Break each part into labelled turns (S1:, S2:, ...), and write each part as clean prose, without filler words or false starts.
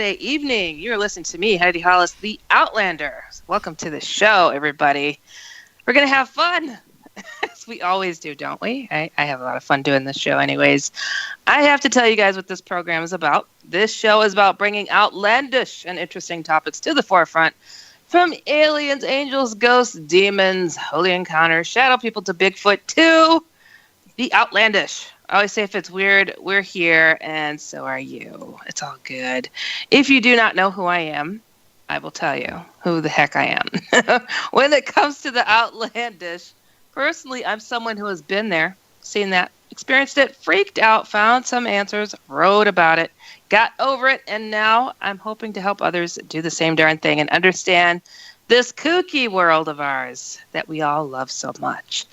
S1: Evening. You're listening to me, Heidi Hollis, the Outlander. Welcome to the show, everybody. We're going to have fun, as we always do, don't we? I have a lot of fun doing this show anyways. I have to tell you guys what this program is about. This show is about bringing outlandish and interesting topics to the forefront, from aliens, angels, ghosts, demons, holy encounters, shadow people to Bigfoot to the outlandish. I always say if it's weird, we're here, and so are you. It's all good. If you do not know who I am, I will tell you who the heck I am. When it comes to the outlandish, personally, I'm someone who has been there, seen that, experienced it, freaked out, found some answers, wrote about it, got over it, and now I'm hoping to help others do the same darn thing and understand this kooky world of ours that we all love so much.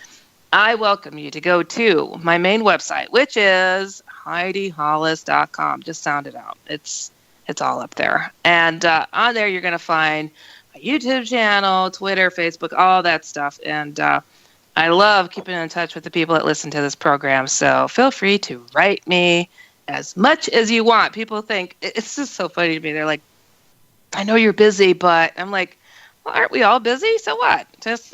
S1: I welcome you to go to my main website, which is HeidiHollis.com. Just sound it out. It's all up there. And on there, you're going to find my YouTube channel, Twitter, Facebook, all that stuff. And I love keeping in touch with the people that listen to this program. So feel free to write me as much as you want. People think, it's just so funny to me. They're like, I know you're busy, but I'm like, well, aren't we all busy? So what? Just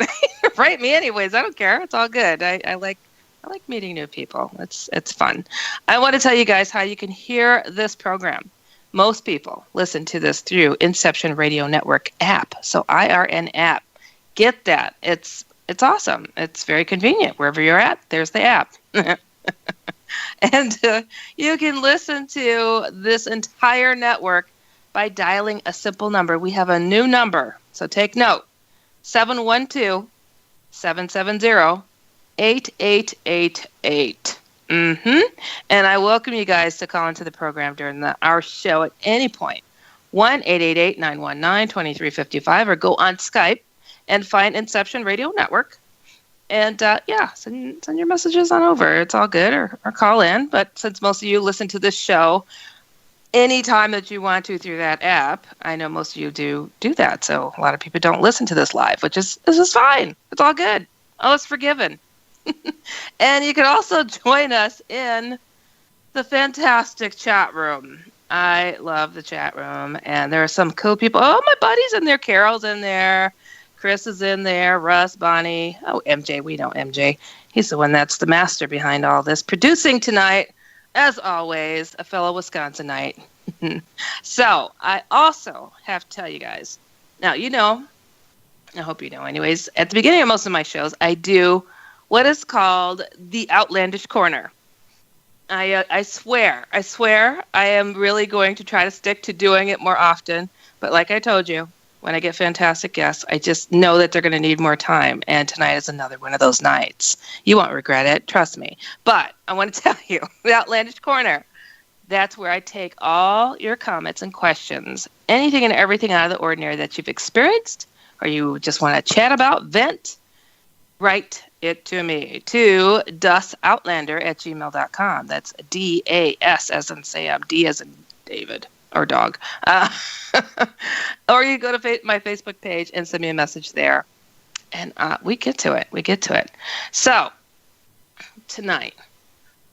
S1: write me anyways. I don't care. It's all good. I like meeting new people. It's fun. I want to tell you guys how you can hear this program. Most people listen to this through Inception Radio Network app. So IRN app. Get that. It's awesome. It's very convenient. Wherever you're at, there's the app. And you can listen to this entire network by dialing a simple number. We have a new number. So take note, 712-770-8888. And I welcome you guys to call into the program during our show at any point. 1-888-919-2355, or go on Skype and find Inception Radio Network. And send your messages on over. It's all good, or call in. But since most of you listen to this show anytime that you want to through that app, I know most of you do that. So a lot of people don't listen to this live, which is fine. It's all good. Oh, it's forgiven. And you can also join us in the fantastic chat room. I love the chat room, and there are some cool people. Oh, my buddy's in there. Carol's in there. Chris is in there. Russ, Bonnie. Oh, MJ. We know MJ. He's the one that's the master behind all this. Producing tonight, as always, a fellow Wisconsinite. So I also have to tell you guys. Now, I hope you know anyways, at the beginning of most of my shows, I do what is called the Outlandish Corner. I swear I am really going to try to stick to doing it more often. But like I told you, when I get fantastic guests, I just know that they're going to need more time. And tonight is another one of those nights. You won't regret it. Trust me. But I want to tell you, the Outlandish Corner, that's where I take all your comments and questions, anything and everything out of the ordinary that you've experienced, or you just want to chat about, vent, write it to me, to dusoutlander@gmail.com. That's DAS as in Sam, D as in David. Or dog. Or you go to my Facebook page and send me a message there. And we get to it. So, tonight,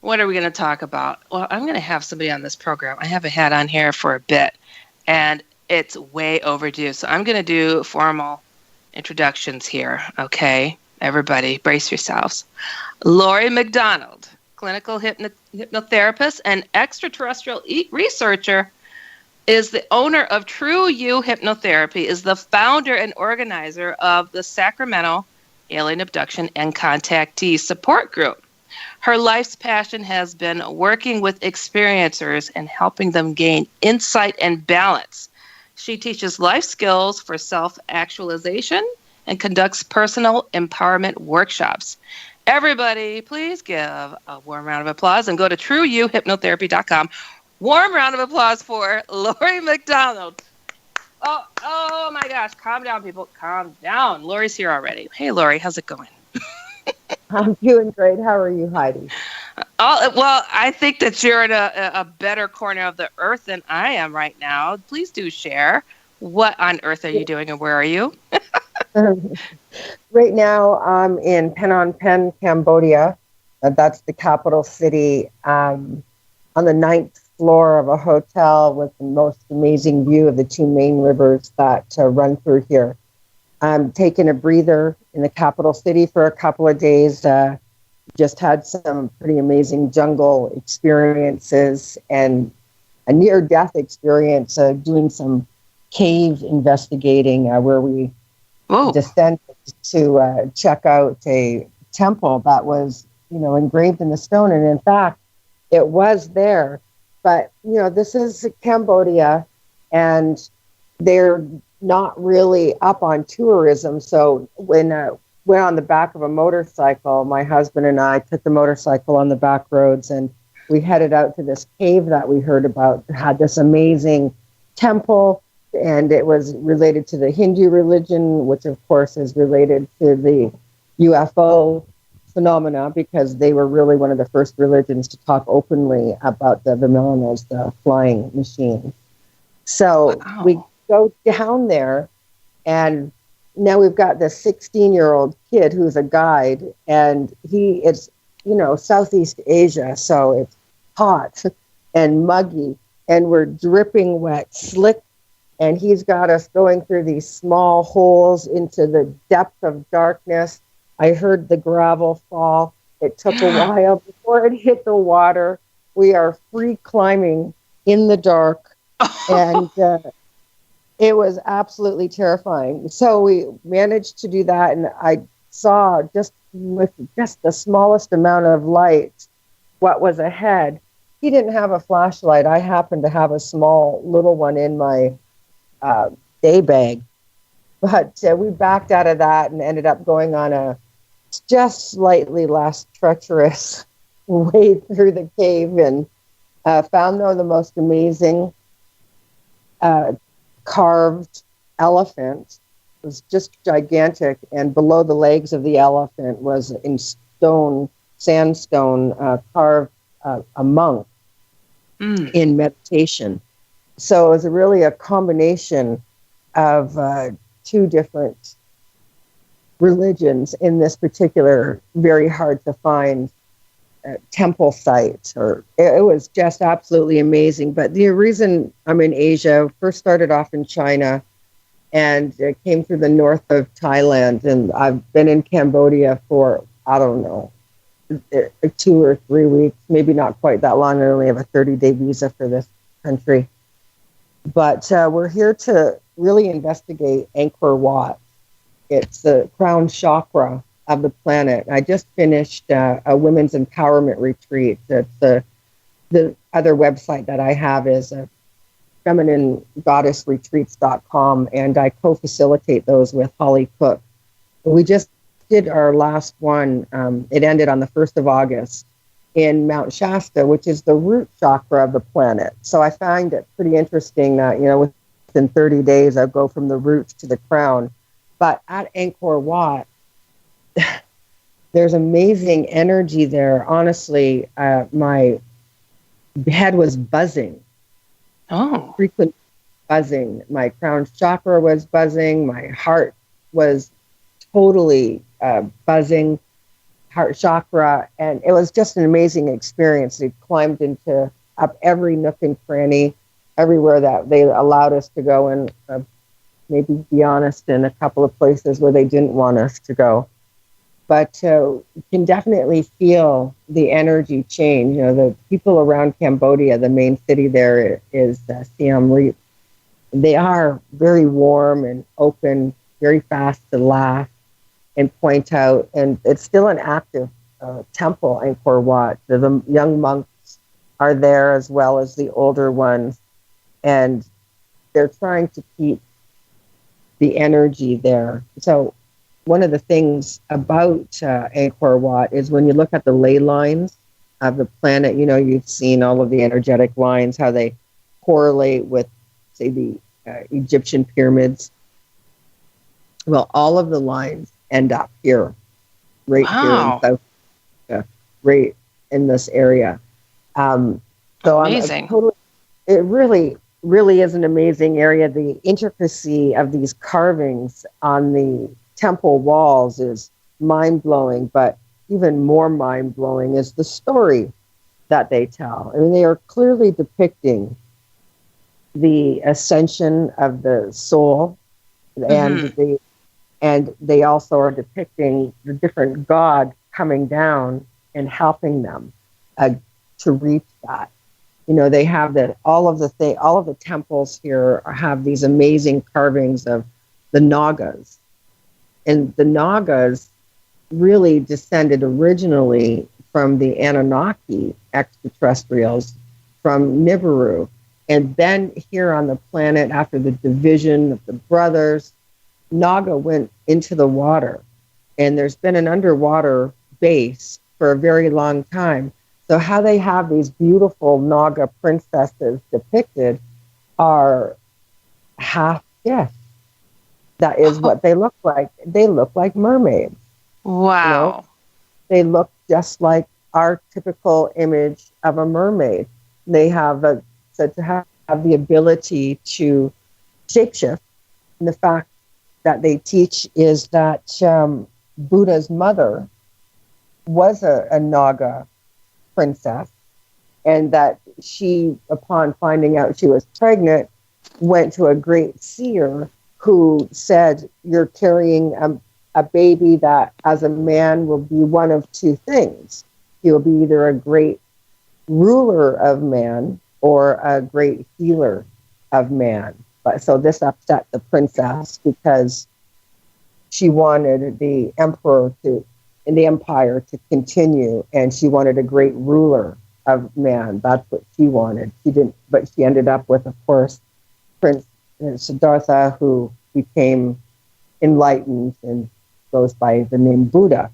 S1: what are we going to talk about? Well, I'm going to have somebody on this program. I haven't had on here for a bit, and it's way overdue. So I'm going to do formal introductions here, okay? Everybody, brace yourselves. Laurie McDonald, clinical hypnotherapist and extraterrestrial researcher, is the owner of True You Hypnotherapy, is the founder and organizer of the Sacramento Alien Abduction and Contactee Support Group. Her life's passion has been working with experiencers and helping them gain insight and balance. She teaches life skills for self-actualization and conducts personal empowerment workshops. Everybody, please give a warm round of applause and go to trueyouhypnotherapy.com. Warm round of applause for Laurie McDonald. Oh my gosh. Calm down, people. Calm down. Laurie's here already. Hey, Laurie, how's it going?
S2: I'm doing great. How are you, Heidi?
S1: Well, I think that you're in a better corner of the earth than I am right now. Please do share. What on earth are you doing and where are you?
S2: Right now, I'm in Phnom Penh, Cambodia. That's the capital city. On the 9th floor of a hotel with the most amazing view of the two main rivers that run through here. I'm taking a breather in the capital city for a couple of days. Just had some pretty amazing jungle experiences and a near-death experience doing some cave investigating where we descended to check out a temple that was, engraved in the stone. And in fact, it was there. But, this is Cambodia, and they're not really up on tourism. So when we're on the back of a motorcycle, my husband and I took the motorcycle on the back roads, and we headed out to this cave that we heard about. It had this amazing temple, and it was related to the Hindu religion, which of course is related to the UFO phenomena, because they were really one of the first religions to talk openly about the Vimalanas, the flying machine. So we go down there, and now we've got this 16-year-old kid who's a guide, and he is, Southeast Asia, so it's hot and muggy, and we're dripping wet, slick, and he's got us going through these small holes into the depth of darkness. I heard the gravel fall. It took a while before it hit the water. We are free climbing in the dark, and it was absolutely terrifying. So we managed to do that, and I saw just with just the smallest amount of light what was ahead. He didn't have a flashlight. I happened to have a small little one in my day bag. But we backed out of that and ended up going on a just slightly less treacherous way through the cave, and found, though, the most amazing carved elephant. It was just gigantic, and below the legs of the elephant was in sandstone carved a monk in meditation. So it was really a combination of two different religions in this particular very hard to find temple site. It was just absolutely amazing. But the reason I'm in Asia, first started off in China, and came through the north of Thailand, and I've been in Cambodia for, I don't know, 2 or 3 weeks, maybe not quite that long. I only have a 30-day visa for this country. But we're here to really investigate Angkor Wat. It's the crown chakra of the planet. I just finished a women's empowerment retreat. The other website that I have is femininegoddessretreats.com, and I co-facilitate those with Holly Cook. We just did our last one. It ended on the 1st of August in Mount Shasta, which is the root chakra of the planet. So I find it pretty interesting that, within 30 days, I go from the roots to the crown. But at Angkor Wat, there's amazing energy there. Honestly, my head was buzzing.
S1: Oh.
S2: Frequent buzzing. My crown chakra was buzzing. My heart was totally buzzing, heart chakra. And it was just an amazing experience. It climbed up every nook and cranny, everywhere that they allowed us to go, and maybe be honest, in a couple of places where they didn't want us to go. But you can definitely feel the energy change. The people around Cambodia, the main city there is Siem Reap. They are very warm and open, very fast to laugh and point out. And it's still an active temple, Angkor Wat. The young monks are there as well as the older ones. And they're trying to keep the energy there. So one of the things about Angkor Wat is when you look at the ley lines of the planet, you've seen all of the energetic lines, how they correlate with, say, the Egyptian pyramids. Well, all of the lines end up here, right here in South Africa, right in this area. So
S1: amazing.
S2: It really is an amazing area. The intricacy of these carvings on the temple walls is mind-blowing, but even more mind-blowing is the story that they tell. I mean, they are clearly depicting the ascension of the soul,
S1: Mm-hmm.
S2: and they also are depicting the different God coming down and helping them to reach that. You know, they have all of the temples here have these amazing carvings of the Nagas, and the Nagas really descended originally from the Anunnaki extraterrestrials from Nibiru. And then here on the planet, after the division of the brothers, Naga went into the water. And there's been an underwater base for a very long time. So how they have these beautiful Naga princesses depicted are half fish. That is what they look like. They look like mermaids. You know,
S1: Wow.
S2: they look just like our typical image of a mermaid. They have said to have the ability to shapeshift. And the fact that they teach is that Buddha's mother was a Naga princess, and that she, upon finding out she was pregnant, went to a great seer who said, "You're carrying a baby that, as a man, will be one of two things. He will be either a great ruler of man or a great healer of man." But so this upset the princess because she wanted the empire to continue, and she wanted a great ruler of man. That's what she wanted. She didn't, but she ended up with, of course, Prince Siddhartha, who became enlightened and goes by the name Buddha.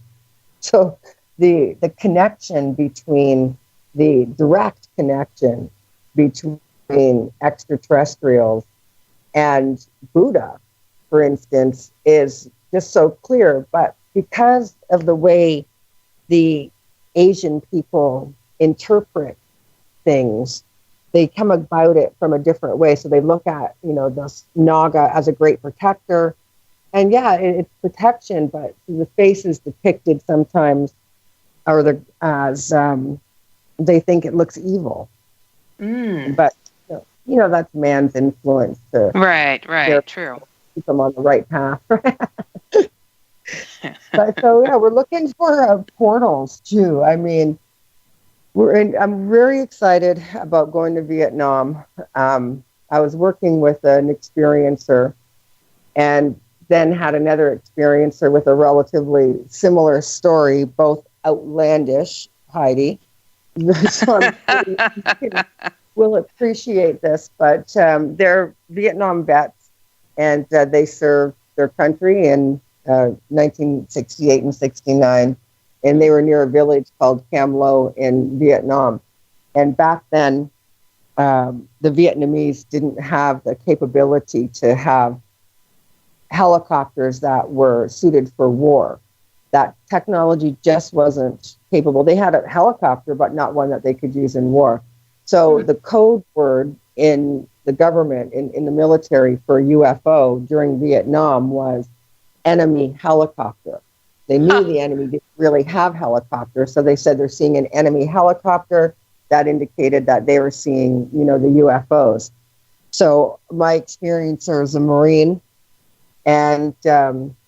S2: So the connection between the direct connection between extraterrestrials and Buddha, for instance, is just so clear. But because of the way the Asian people interpret things, they come about it from a different way. So they look at, this Naga as a great protector. And yeah, it's protection, but the face is depicted sometimes as they think it looks evil. But, that's man's influence to
S1: Right. True.
S2: keep them on the right path. But so, yeah, we're looking for portals too. I mean, I'm very excited about going to Vietnam. I was working with an experiencer, and then had another experiencer with a relatively similar story, both outlandish, Heidi. So we'll appreciate this, but they're Vietnam vets, and they served their country in 1968 and 69. And they were near a village called Cam Lo in Vietnam. And back then, the Vietnamese didn't have the capability to have helicopters that were suited for war. That technology just wasn't capable. They had a helicopter, but not one that they could use in war. So the code word in the government, in the military for UFO during Vietnam was enemy helicopter. They knew the enemy didn't really have helicopters, so they said they're seeing an enemy helicopter. That indicated that they were seeing, the UFOs. So my experiencer is a Marine, and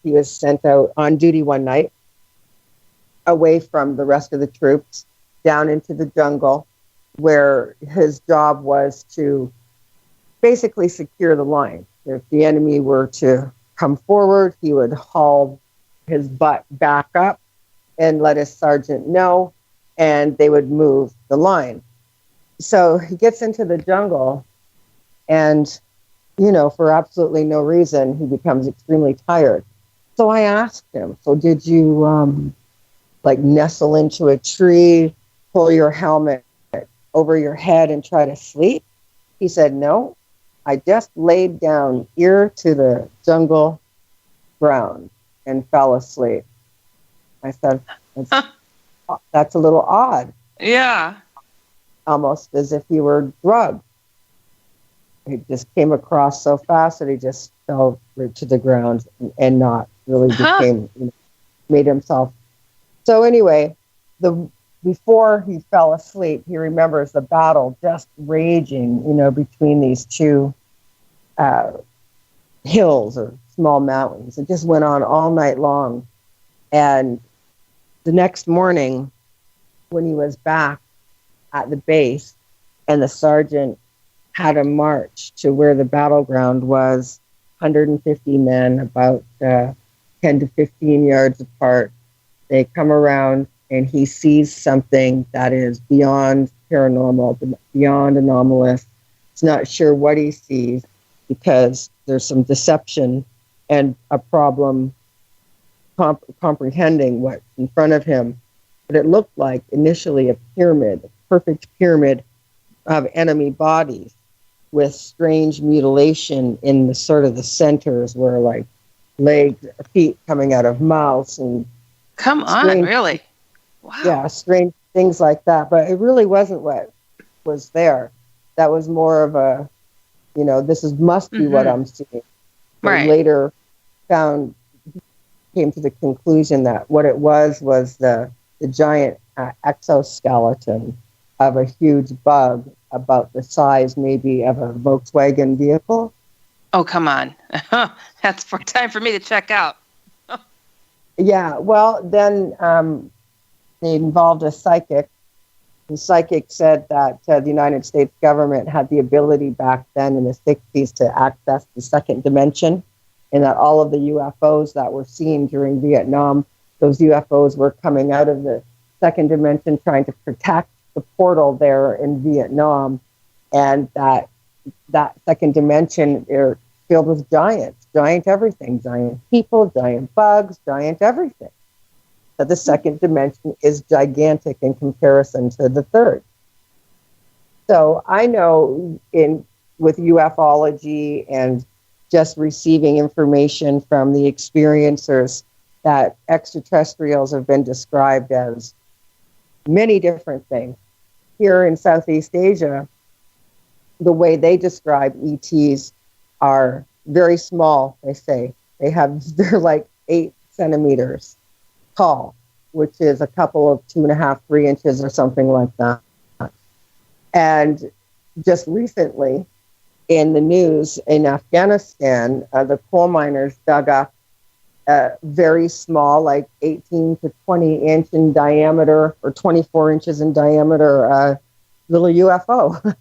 S2: he was sent out on duty one night, away from the rest of the troops, down into the jungle, where his job was to basically secure the line. If the enemy were to come forward, he would haul his butt back up and let his sergeant know, and they would move the line. So he gets into the jungle, and, for absolutely no reason, he becomes extremely tired. So I asked him, so did you nestle into a tree, pull your helmet over your head and try to sleep? He said, no, I just laid down ear to the jungle ground and fell asleep. I said, that's a little odd.
S1: Yeah.
S2: Almost as if you were drugged. It just came across so fast that he just fell right to the ground and not really made himself. So anyway, the before he fell asleep, he remembers the battle just raging, between these two hills or small mountains. It just went on all night long. And the next morning, when he was back at the base and the sergeant had him march to where the battleground was, 150 men, about 10 to 15 yards apart, they come around and he sees something that is beyond paranormal, beyond anomalous. He's not sure what he sees because there's some deception and a problem comprehending what's in front of him. But it looked like initially a pyramid, a perfect pyramid of enemy bodies with strange mutilation in the sort of the centers where like legs, feet coming out of mouths and
S1: come on, really? Wow.
S2: Yeah, strange things like that. But it really wasn't what was there. That was more of a, must be what I'm seeing. But
S1: Right.
S2: later came to the conclusion that what it was the giant exoskeleton of a huge bug about the size maybe of a Volkswagen vehicle.
S1: Oh, come on. That's time for me to check out.
S2: Yeah, well, then they involved a psychic. The psychic said that the United States government had the ability back then in the 60s to access the second dimension, and that all of the UFOs that were seen during Vietnam, those UFOs were coming out of the second dimension trying to protect the portal there in Vietnam, and that second dimension is filled with giants, giant everything, giant people, giant bugs, giant everything. That the second dimension is gigantic in comparison to the third. So I know with ufology and just receiving information from the experiencers that extraterrestrials have been described as many different things. Here in Southeast Asia, the way they describe ETs are very small, they say. They're like 8 centimeters tall, which is a couple of 2.5, 3 inches or something like that. And just recently in the news in Afghanistan, the coal miners dug up a very small, like 18 to 20 inch in diameter or 24 inches in diameter, little UFO.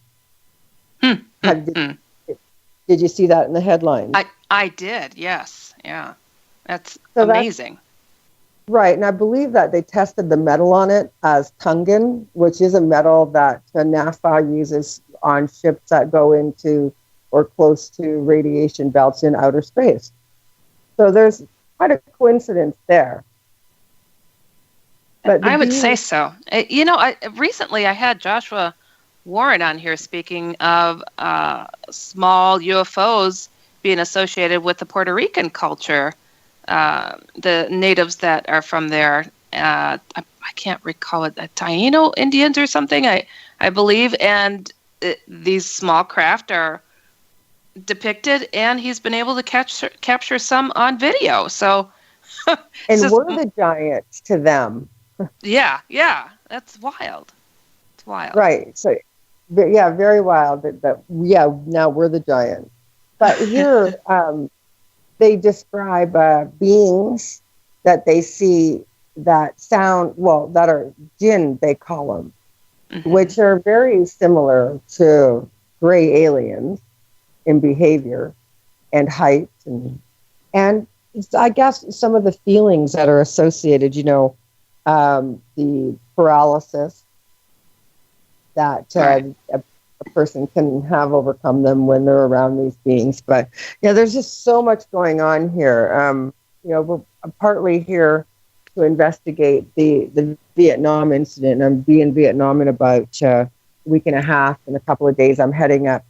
S2: Did you see that in the headlines?
S1: I did, yes. Yeah. That's amazing.
S2: Right, and I believe that they tested the metal on it as tungsten, which is a metal that NASA uses on ships that go into or close to radiation belts in outer space. So there's quite a coincidence there. But
S1: I would say so. Recently I had Joshua Warren on here speaking of small UFOs being associated with the Puerto Rican culture. The natives that are from there, I can't recall it, Taino Indians or something, I believe, and these small craft are depicted, and he's been able to capture some on video. So,
S2: and we're the giants to them.
S1: Yeah, that's wild. It's wild,
S2: right? So, yeah, very wild. Now we're the giants, but here. They describe beings that they see that that are jinn, they call them, which are very similar to gray aliens in behavior and height. And I guess some of the feelings that are associated, the paralysis that a person can have overcome them when they're around these beings. But yeah, there's just so much going on here. We're partly here to investigate the Vietnam incident. I'm in Vietnam in about a week and a half. In a couple of days, I'm heading up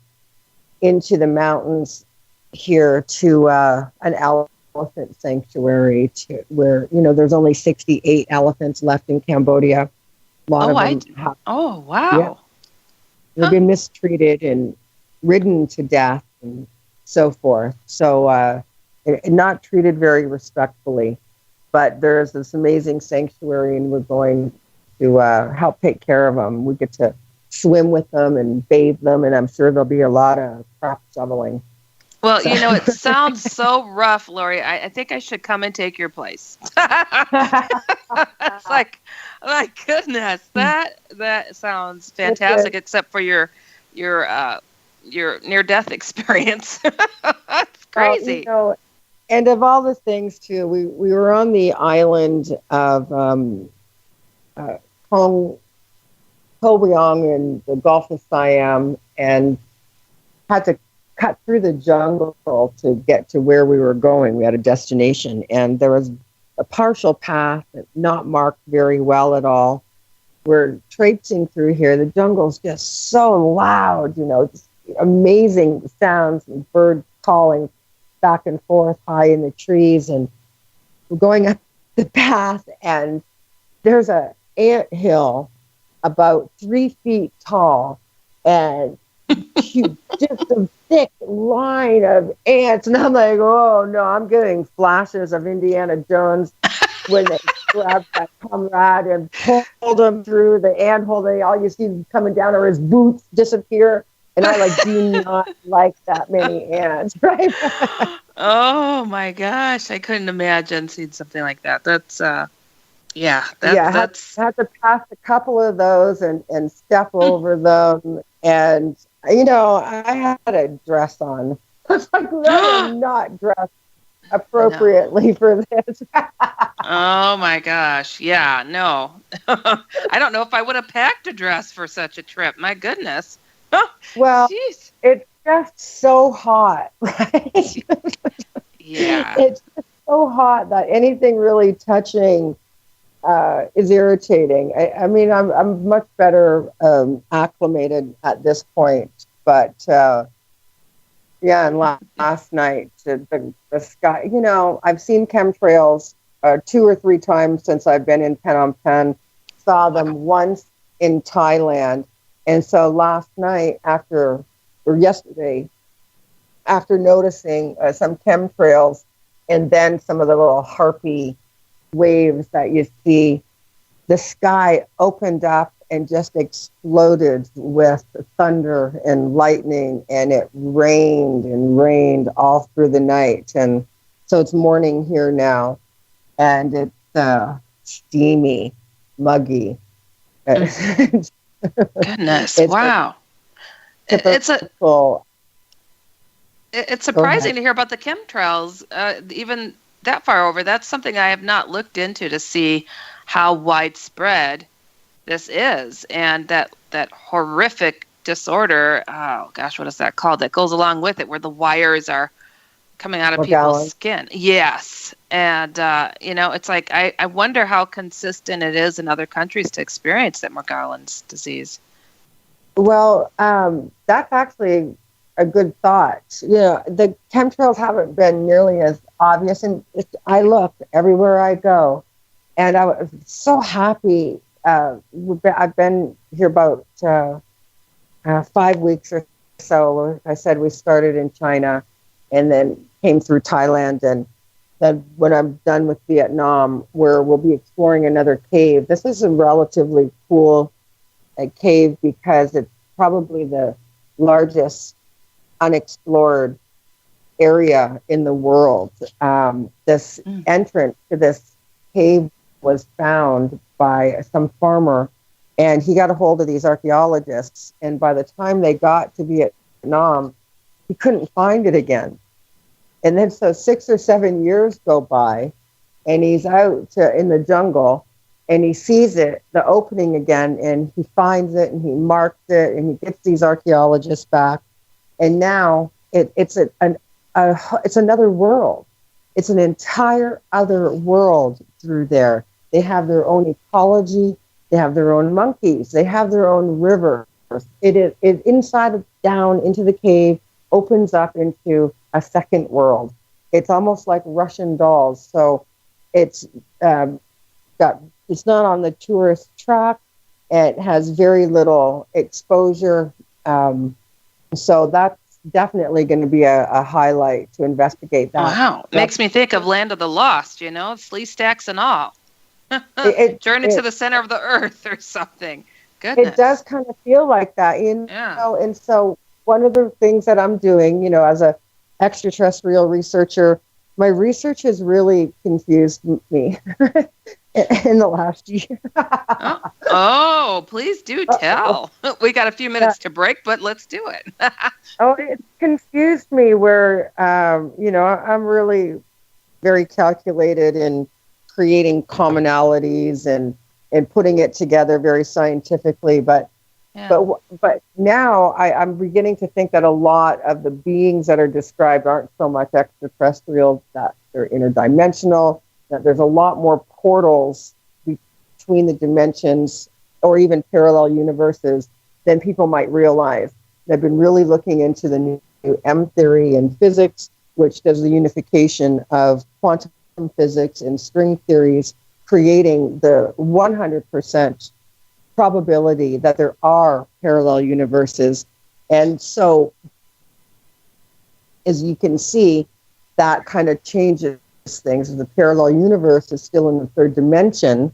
S2: into the mountains here to an elephant sanctuary where, there's only 68 elephants left in Cambodia. A lot of them
S1: oh, wow.
S2: Yeah. They've been mistreated and ridden to death and so forth. So not treated very respectfully. But there's this amazing sanctuary, and we're going to help take care of them. We get to swim with them and bathe them, and I'm sure there'll be a lot of crop shoveling.
S1: Well, you know, it sounds so rough, Laurie. I think I should come and take your place. It's like, my goodness, that sounds fantastic, except for your near-death experience. That's crazy.
S2: Well, and of all the things too, we were on the island of Koh Phangan in the Gulf of Siam, and had to cut through the jungle to get to where we were going. We had a destination, and there was a partial path, not marked very well at all. We're traipsing through here. The jungle's just so loud, just amazing sounds and birds calling back and forth high in the trees. And we're going up the path, and there's an ant hill about 3 feet tall, and just a thick line of ants. And I'm like, oh no, I'm getting flashes of Indiana Jones when they grabbed that comrade and pulled him through the ant hole. And all you see coming down are his boots disappear. And I do not like that many ants, right?
S1: Oh my gosh, I couldn't imagine seeing something like that. That's that's
S2: had to pass a couple of those and step over them. And I had a dress on. I was like, I am not dressed appropriately for this.
S1: Oh my gosh. Yeah, no. I don't know if I would have packed a dress for such a trip. My goodness.
S2: Well,
S1: jeez.
S2: It's just so hot, right?
S1: Yeah.
S2: It's just so hot that anything really touching is irritating. I mean, I'm much better acclimated at this point, but and last night the sky. I've seen chemtrails 2 or 3 times since I've been in Phnom Penh. Saw them once in Thailand, and so last night yesterday, after noticing some chemtrails, and then some of the little harpy waves that you see, the sky opened up and just exploded with thunder and lightning, and it rained and rained all through the night. And so it's morning here now, and it's steamy, muggy.
S1: Goodness, wow. It's surprising to hear about the chemtrails, even that far over. That's something I have not looked into to see how widespread this is, and that horrific disorder. Oh gosh, what is that called? That goes along with it, where the wires are coming out of people's skin. Yes, and it's like I wonder how consistent it is in other countries to experience that Morgellons disease.
S2: Well, that's actually a good thought. The chemtrails haven't been nearly as obvious, and I look everywhere I go, and I was so happy. I've been here about 5 weeks or so. Like I said, we started in China and then came through Thailand, and then when I'm done with Vietnam, where we'll be exploring another cave. This is a relatively cool cave because it's probably the largest unexplored area in the world. This entrance to this cave was found by some farmer, and he got a hold of these archaeologists, and by the time they got to Vietnam, he couldn't find it again. And then so 6 or 7 years go by, and he's out in the jungle, and he sees it, the opening again, and he finds it, and he marks it, and he gets these archaeologists back, and now it's another world. It's an entire other world through there. They have their own ecology. They have their own monkeys. They have their own rivers. It inside down into the cave opens up into a second world. It's almost like Russian dolls. So it's not on the tourist track. It has very little exposure. So that's definitely going to be a highlight to investigate that.
S1: Wow. Makes me think of Land of the Lost, flea stacks and all. Journey to the center of the earth or something. Goodness.
S2: It does kind of feel like that, and so one of the things that I'm doing, as a extraterrestrial researcher, my research has really confused me in the last year.
S1: Please do tell. We got a few minutes to break, but let's do it.
S2: It confused me where, I'm really very calculated in creating commonalities and putting it together very scientifically. But now I'm beginning to think that a lot of the beings that are described aren't so much extraterrestrial, that they're interdimensional, that there's a lot more portals between the dimensions or even parallel universes than people might realize. They've been really looking into the new M theory in physics, which does the unification of quantum physics and string theories, creating the 100% probability that there are parallel universes. And so, as you can see, that kind of changes things. If the parallel universe is still in the third dimension,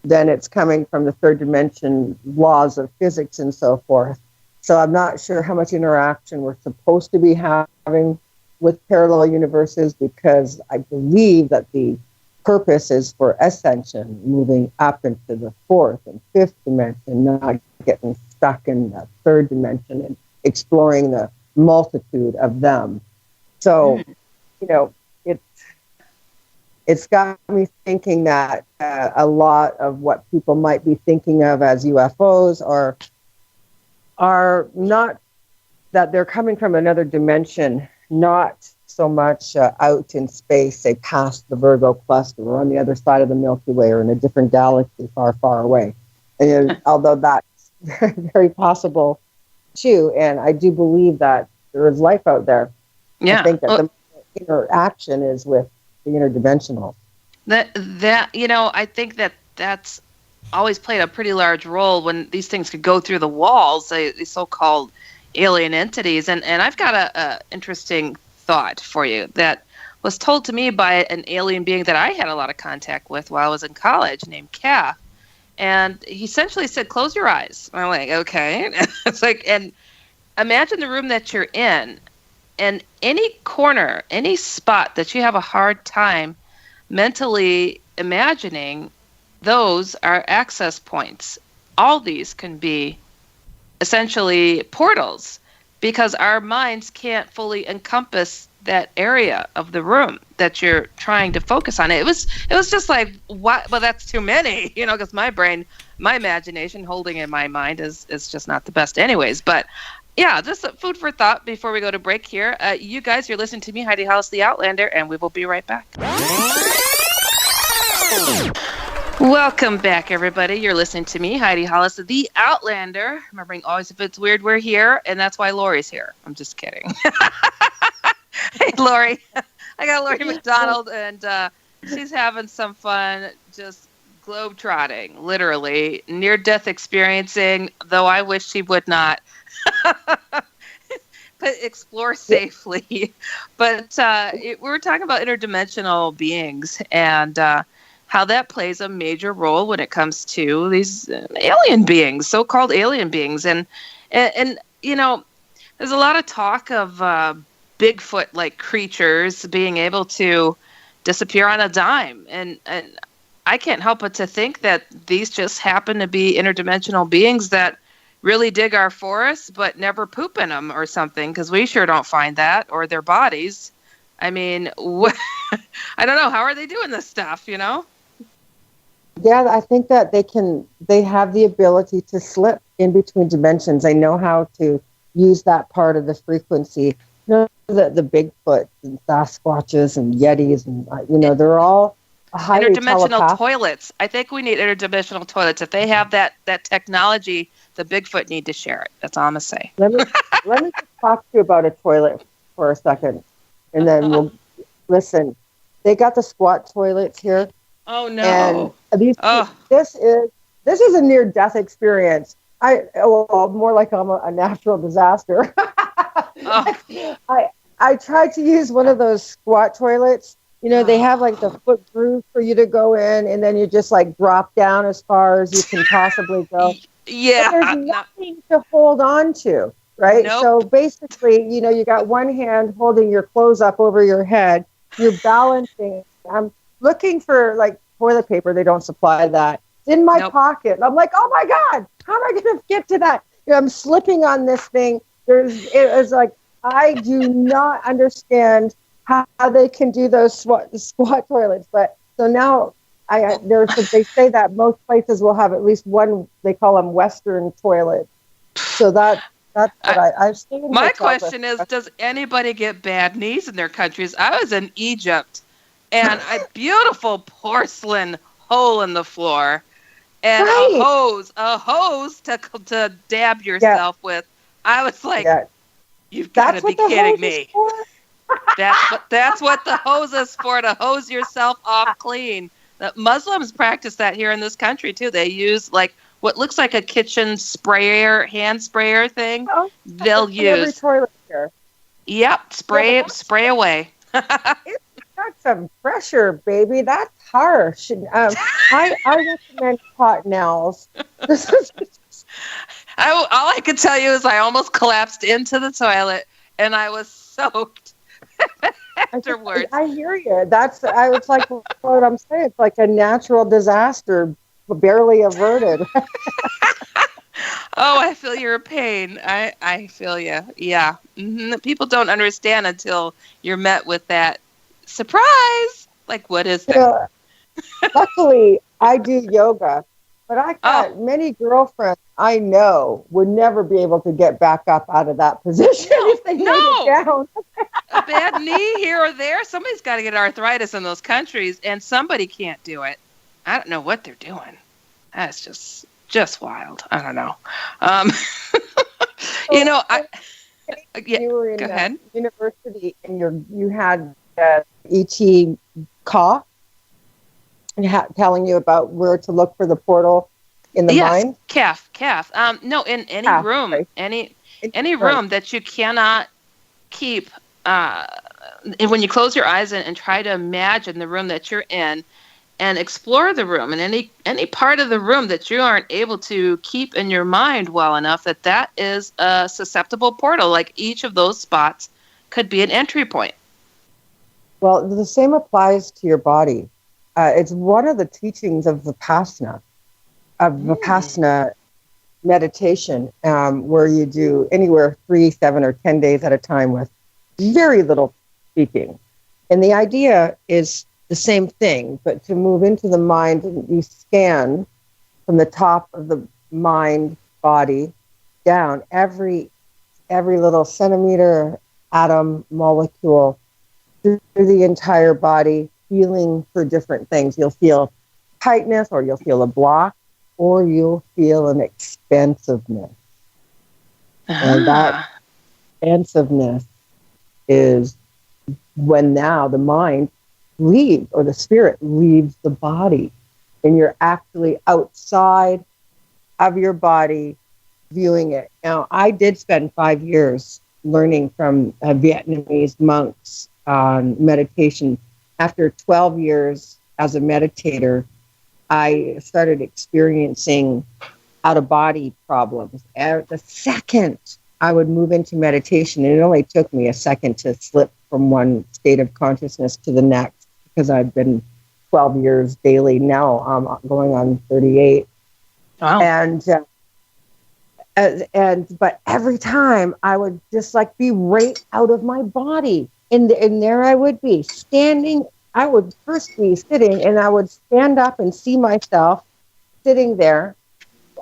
S2: then it's coming from the third dimension laws of physics and so forth. So I'm not sure how much interaction we're supposed to be having with parallel universes, because I believe that the purpose is for ascension, moving up into the fourth and fifth dimension, not getting stuck in the third dimension and exploring the multitude of them. So, it's got me thinking that a lot of what people might be thinking of as UFOs are not, that they're coming from another dimension, not so much out in space, say past the Virgo cluster or on the other side of the Milky Way or in a different galaxy far, far away. And although that's very possible too, and I do believe that there is life out there.
S1: Yeah.
S2: I think that the interaction is with the interdimensional.
S1: I think that's always played a pretty large role when these things could go through the walls, these so-called alien entities. And I've got a interesting thought for you that was told to me by an alien being that I had a lot of contact with while I was in college, named Kath. And he essentially said, close your eyes. I'm like, okay. It's like, and imagine the room that you're in, and any corner, any spot that you have a hard time mentally imagining, those are access points. All these can be essentially portals, because our minds can't fully encompass that area of the room that you're trying to focus on. It was just like, what? Well, that's too many, because my brain, my imagination holding in my mind is just not the best anyways. But yeah, just food for thought before we go to break here. You guys, you're listening to me, Heidi Hollis, the Outlander, and we will be right back. Welcome back, everybody. You're listening to me, Heidi Hollis, the Outlander. Remembering always, if it's weird, we're here, and that's why Laurie's here. I'm just kidding. Hey, Laurie. I got Laurie McDonald, and she's having some fun just globe-trotting, literally, near-death experiencing, though I wish she would not. But explore safely. But we were talking about interdimensional beings, and how that plays a major role when it comes to these alien beings, so-called alien beings. And there's a lot of talk of Bigfoot-like creatures being able to disappear on a dime. And I can't help but to think that these just happen to be interdimensional beings that really dig our forests but never poop in them or something, because we sure don't find that, or their bodies. I mean, I don't know. How are they doing this stuff,
S2: Yeah, I think that they have the ability to slip in between dimensions. They know how to use that part of the frequency. The Bigfoot and Sasquatches and Yetis, and they're all highly
S1: interdimensional toilets. I think we need interdimensional toilets. If they have that technology, the Bigfoot need to share it. That's all I'm gonna say.
S2: Let me just talk to you about a toilet for a second, and then we'll listen. They got the squat toilets here.
S1: Oh no!
S2: And this is a near-death experience. More like I'm a natural disaster. I tried to use one of those squat toilets, They have like the foot groove for you to go in, and then you just like drop down as far as you can possibly go.
S1: Yeah.
S2: But there's nothing to hold on to, right?
S1: Nope.
S2: So basically, you got one hand holding your clothes up over your head. You're balancing. I'm looking for like toilet paper. They don't supply that. It's in my pocket. I'm like, oh my God, how am I going to get to that? I'm slipping on this thing. It was like, I do not understand how they can do those squat toilets. But so now they say that most places will have at least one, they call them Western toilets. So that's what I've seen.
S1: My question is, does anybody get bad knees in their countries? I was in Egypt, and a beautiful porcelain hole in the floor, and a hose to dab yourself with. I was like, you've got to be kidding me. That's what the hose is for, to hose yourself off clean. The Muslims practice that here in this country too. They use like what looks like a kitchen hand sprayer thing. Oh, they'll use every toilet here. Yep, spray away.
S2: It's got some pressure, baby. That's harsh. I recommend Cottonelles.
S1: All I could tell you is I almost collapsed into the toilet, and I was soaked afterwards.
S2: I hear you. I was like, what I'm saying. It's like a natural disaster, barely averted.
S1: Oh, I feel your pain. I feel you. Yeah. Mm-hmm. People don't understand until you're met with that surprise. Like, what is that?
S2: Luckily, I do yoga, but I got many girlfriends I know would never be able to get back up out of that position if they made it down.
S1: A bad knee here or there. Somebody's got to get arthritis in those countries, and somebody can't do it. I don't know what they're doing. That's just wild. I don't know.
S2: You were in
S1: go ahead.
S2: University, and you had E.T. Kaw telling you about where to look for the portal in the mind.
S1: Calf. No, in any room, right. any room that you cannot keep. When you close your eyes and try to imagine the room that you're in, and explore the room, and any part of the room that you aren't able to keep in your mind well enough, that is a susceptible portal. Like each of those spots could be an entry point.
S2: Well, the same applies to your body. It's one of the teachings of Vipassana, meditation, where you do anywhere 3, 7, or 10 days at a time with very little speaking. And the idea is the same thing, but to move into the mind, you scan from the top of the mind body down every little centimeter, atom, molecule through the entire body, feeling for different things. You'll feel tightness, or you'll feel a block, or you'll feel an expansiveness. And that expansiveness is when now the mind leaves, or the spirit leaves the body, and you're actually outside of your body viewing it. Now, I did spend 5 years learning from Vietnamese monks on meditation. After 12 years as a meditator, I started experiencing out-of-body problems. The second I would move into meditation, and it only took me a second to slip from one state of consciousness to the next, because I've been 12 years daily now. I'm going on 38. Wow. But every time I would just like be right out of my body. And there I would be standing. I would first be sitting, and I would stand up and see myself sitting there,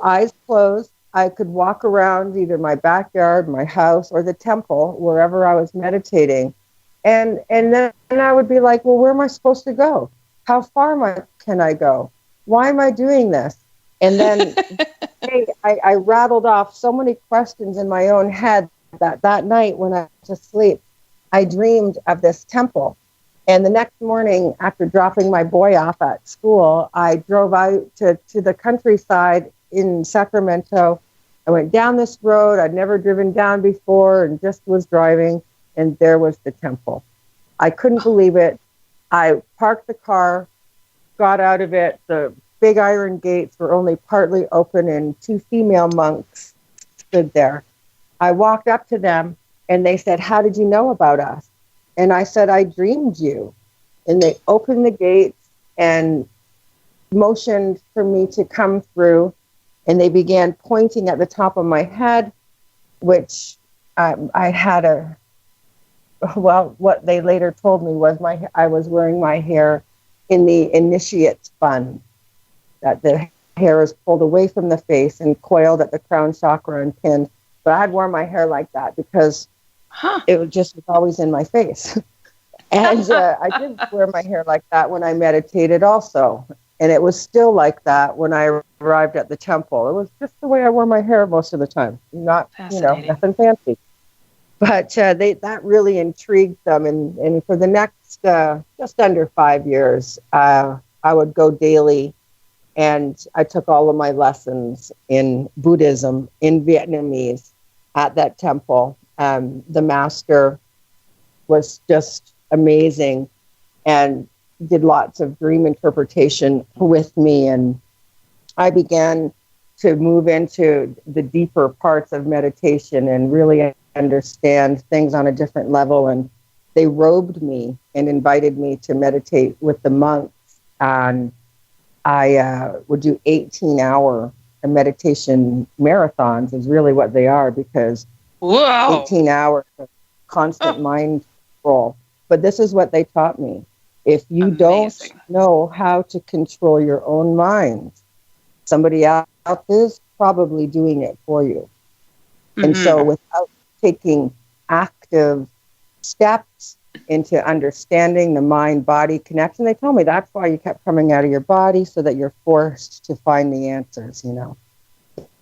S2: eyes closed. I could walk around either my backyard, my house, or the temple, wherever I was meditating. And then I would be like, well, where am I supposed to go? How far can I go? Why am I doing this? And then I rattled off so many questions in my own head that night when I went to sleep, I dreamed of this temple. And the next morning, after dropping my boy off at school, I drove out to the countryside in Sacramento. I went down this road I'd never driven down before, and just was driving. And there was the temple. I couldn't believe it. I parked the car, got out of it. The big iron gates were only partly open and two female monks stood there. I walked up to them and they said, "How did you know about us?" And I said, "I dreamed you." And they opened the gates and motioned for me to come through. And they began pointing at the top of my head, which I had what they later told me was I was wearing my hair in the initiate's bun, that the hair is pulled away from the face and coiled at the crown chakra and pinned. But I had worn my hair like that because it was always in my face. And I did wear my hair like that when I meditated also. And it was still like that when I arrived at the temple. It was just the way I wore my hair most of the time. Not, nothing fancy. But that really intrigued them. And for the next just under 5 years, I would go daily. And I took all of my lessons in Buddhism, in Vietnamese, at that temple. The master was just amazing and did lots of dream interpretation with me. And I began to move into the deeper parts of meditation and really understand things on a different level. And they robed me and invited me to meditate with the monks. And I would do 18-hour meditation marathons is really what they are, because 18 hours of constant mind control. But this is what they taught me. If you don't know how to control your own mind, somebody else is probably doing it for you. Mm-hmm. And so without taking active steps into understanding the mind-body connection, they told me that's why you kept coming out of your body, so that you're forced to find the answers, so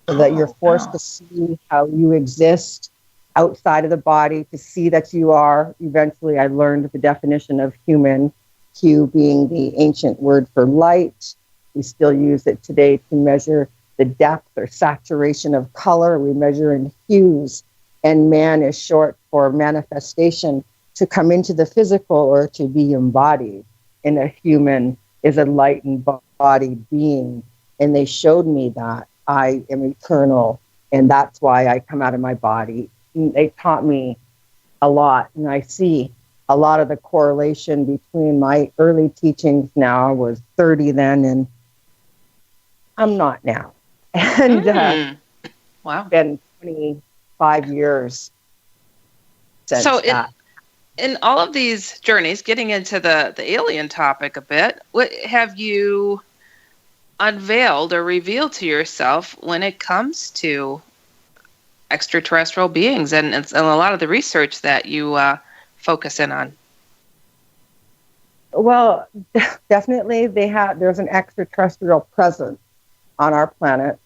S2: that you're forced to see how you exist outside of the body, to see that you are. Eventually, I learned the definition of human, Q being the ancient word for light. We still use it today to measure the depth or saturation of color. We measure in hues, and man is short for manifestation, to come into the physical or to be embodied. And a human is a light embodied being. And they showed me that I am eternal, and that's why I come out of my body. And they taught me a lot, and I see a lot of the correlation between my early teachings. Now I was 30 then, and I'm not now. And
S1: wow,
S2: it's been 25 years since that.
S1: In all of these journeys, getting into the alien topic a bit, what have you unveiled or revealed to yourself when it comes to extraterrestrial beings and a lot of the research that you focus in on?
S2: Well, definitely there's an extraterrestrial presence on our planet.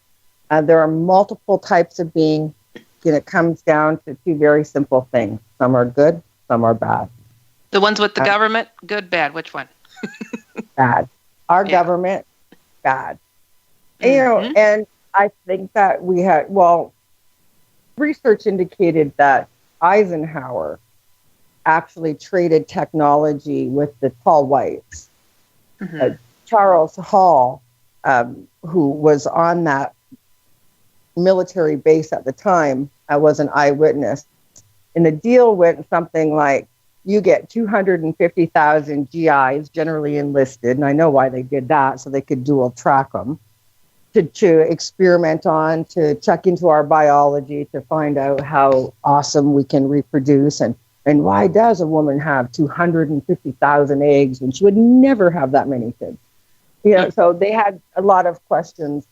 S2: There are multiple types of beings, and it comes down to two very simple things. Some are good, some are bad.
S1: The ones with the government, good, bad, which one?
S2: Bad. Our government, bad. Mm-hmm. And I think that we had, research indicated that Eisenhower actually traded technology with the tall whites. Mm-hmm. Charles Hall, who was on that military base at the time, was an eyewitness. And the deal went something like, you get 250,000 GIs, generally enlisted, and I know why they did that, so they could dual track them, to experiment on, to check into our biology, to find out how awesome we can reproduce, and why does a woman have 250,000 eggs when she would never have that many kids? So they had a lot of questions,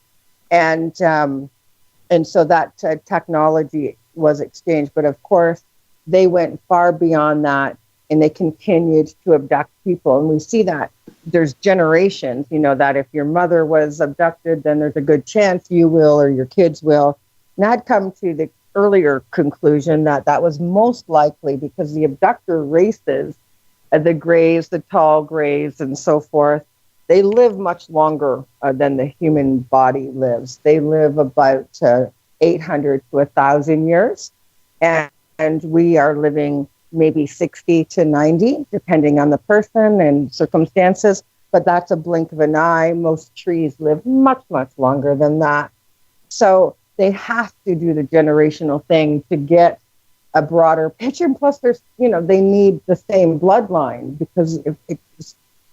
S2: and so that technology was exchanged. But of course, they went far beyond that, and they continued to abduct people. And we see that there's generations, that if your mother was abducted, then there's a good chance you will, or your kids will. And I'd come to the earlier conclusion that was most likely because the abductor races, the Greys, the tall Greys, and so forth, they live much longer than the human body lives. They live about 800 to 1,000 years. And we are living maybe 60 to 90, depending on the person and circumstances. But that's a blink of an eye. Most trees live much, much longer than that. So they have to do the generational thing to get a broader picture. And plus, there's, they need the same bloodline, because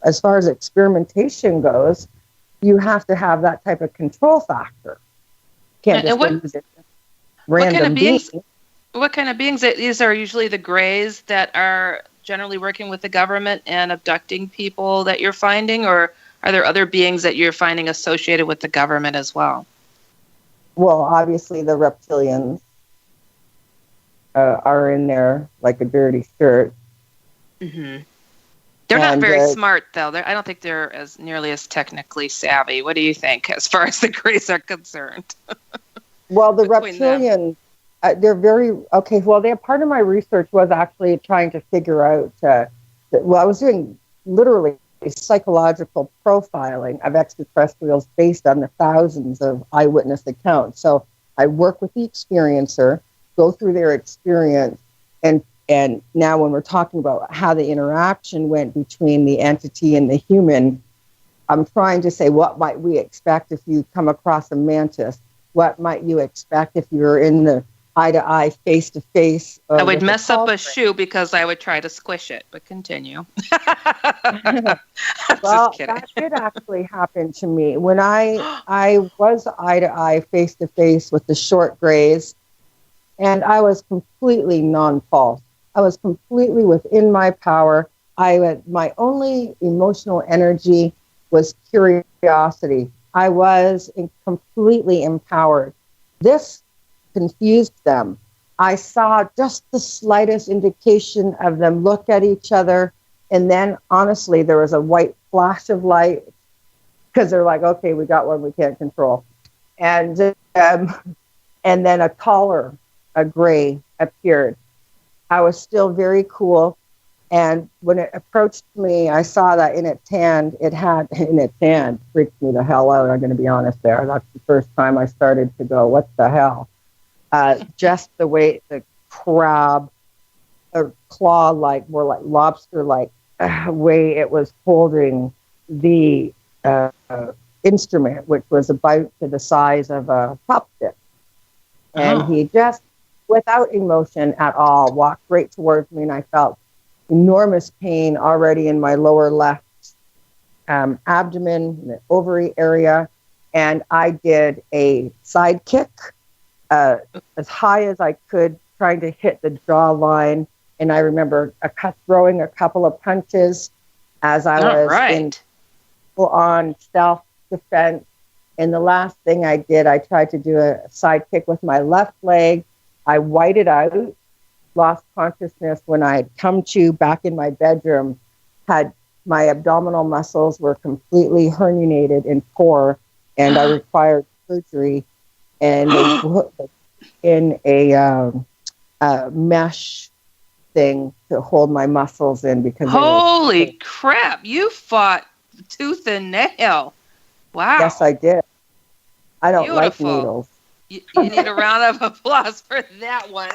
S2: as far as experimentation goes, you have to have that type of control factor. Can't just use it. Random
S1: what kind of beings? These are usually the Greys that are generally working with the government and abducting people that you're finding, or are there other beings that you're finding associated with the government as well?
S2: Well, obviously the reptilians are in there like a dirty shirt.
S1: Mm-hmm. They're not very smart, though. I don't think they're as nearly as technically savvy. What do you think, as far as the Greys are concerned?
S2: Well, the reptilians, they're very, okay, well, part of my research was actually trying to figure out, I was doing literally psychological profiling of extraterrestrials based on the thousands of eyewitness accounts. So I work with the experiencer, go through their experience, and now when we're talking about how the interaction went between the entity and the human, I'm trying to say, what might we expect if you come across a mantis? What might you expect if you're in the eye-to-eye, face-to-face?
S1: I would mess up a shoe because I would try to squish it, but continue.
S2: Well, that did actually happen to me. When I was eye-to-eye, face-to-face with the short Greys, and I was completely non-false. I was completely within my power. My only emotional energy was curiosity. I was completely empowered. This confused them. I saw just the slightest indication of them look at each other, and then honestly, there was a white flash of light, because they're like, okay, we got one we can't control. And then a Grey appeared. I was still very cool. And when it approached me, I saw that in its hand, freaked me the hell out. I'm going to be honest there. That's the first time I started to go, what the hell? Just the way the crab, or claw-like, more like lobster-like way it was holding the instrument, which was about to the size of a chopstick. And he just, without emotion at all, walked right towards me, and I felt enormous pain already in my lower left abdomen, the ovary area, and I did a side kick as high as I could, trying to hit the jaw-line, and I remember throwing a couple of punches as I was in full-on self-defense. And the last thing I did, I tried to do a side kick with my left leg. I whited out, lost consciousness when I had come to back in my bedroom, had my abdominal muscles were completely herniated and poor, and I required surgery, and they put in a mesh thing to hold my muscles in, because
S1: holy crap, you fought tooth and nail. Wow.
S2: Yes, I did. I don't like needles.
S1: You need a round of applause for that one.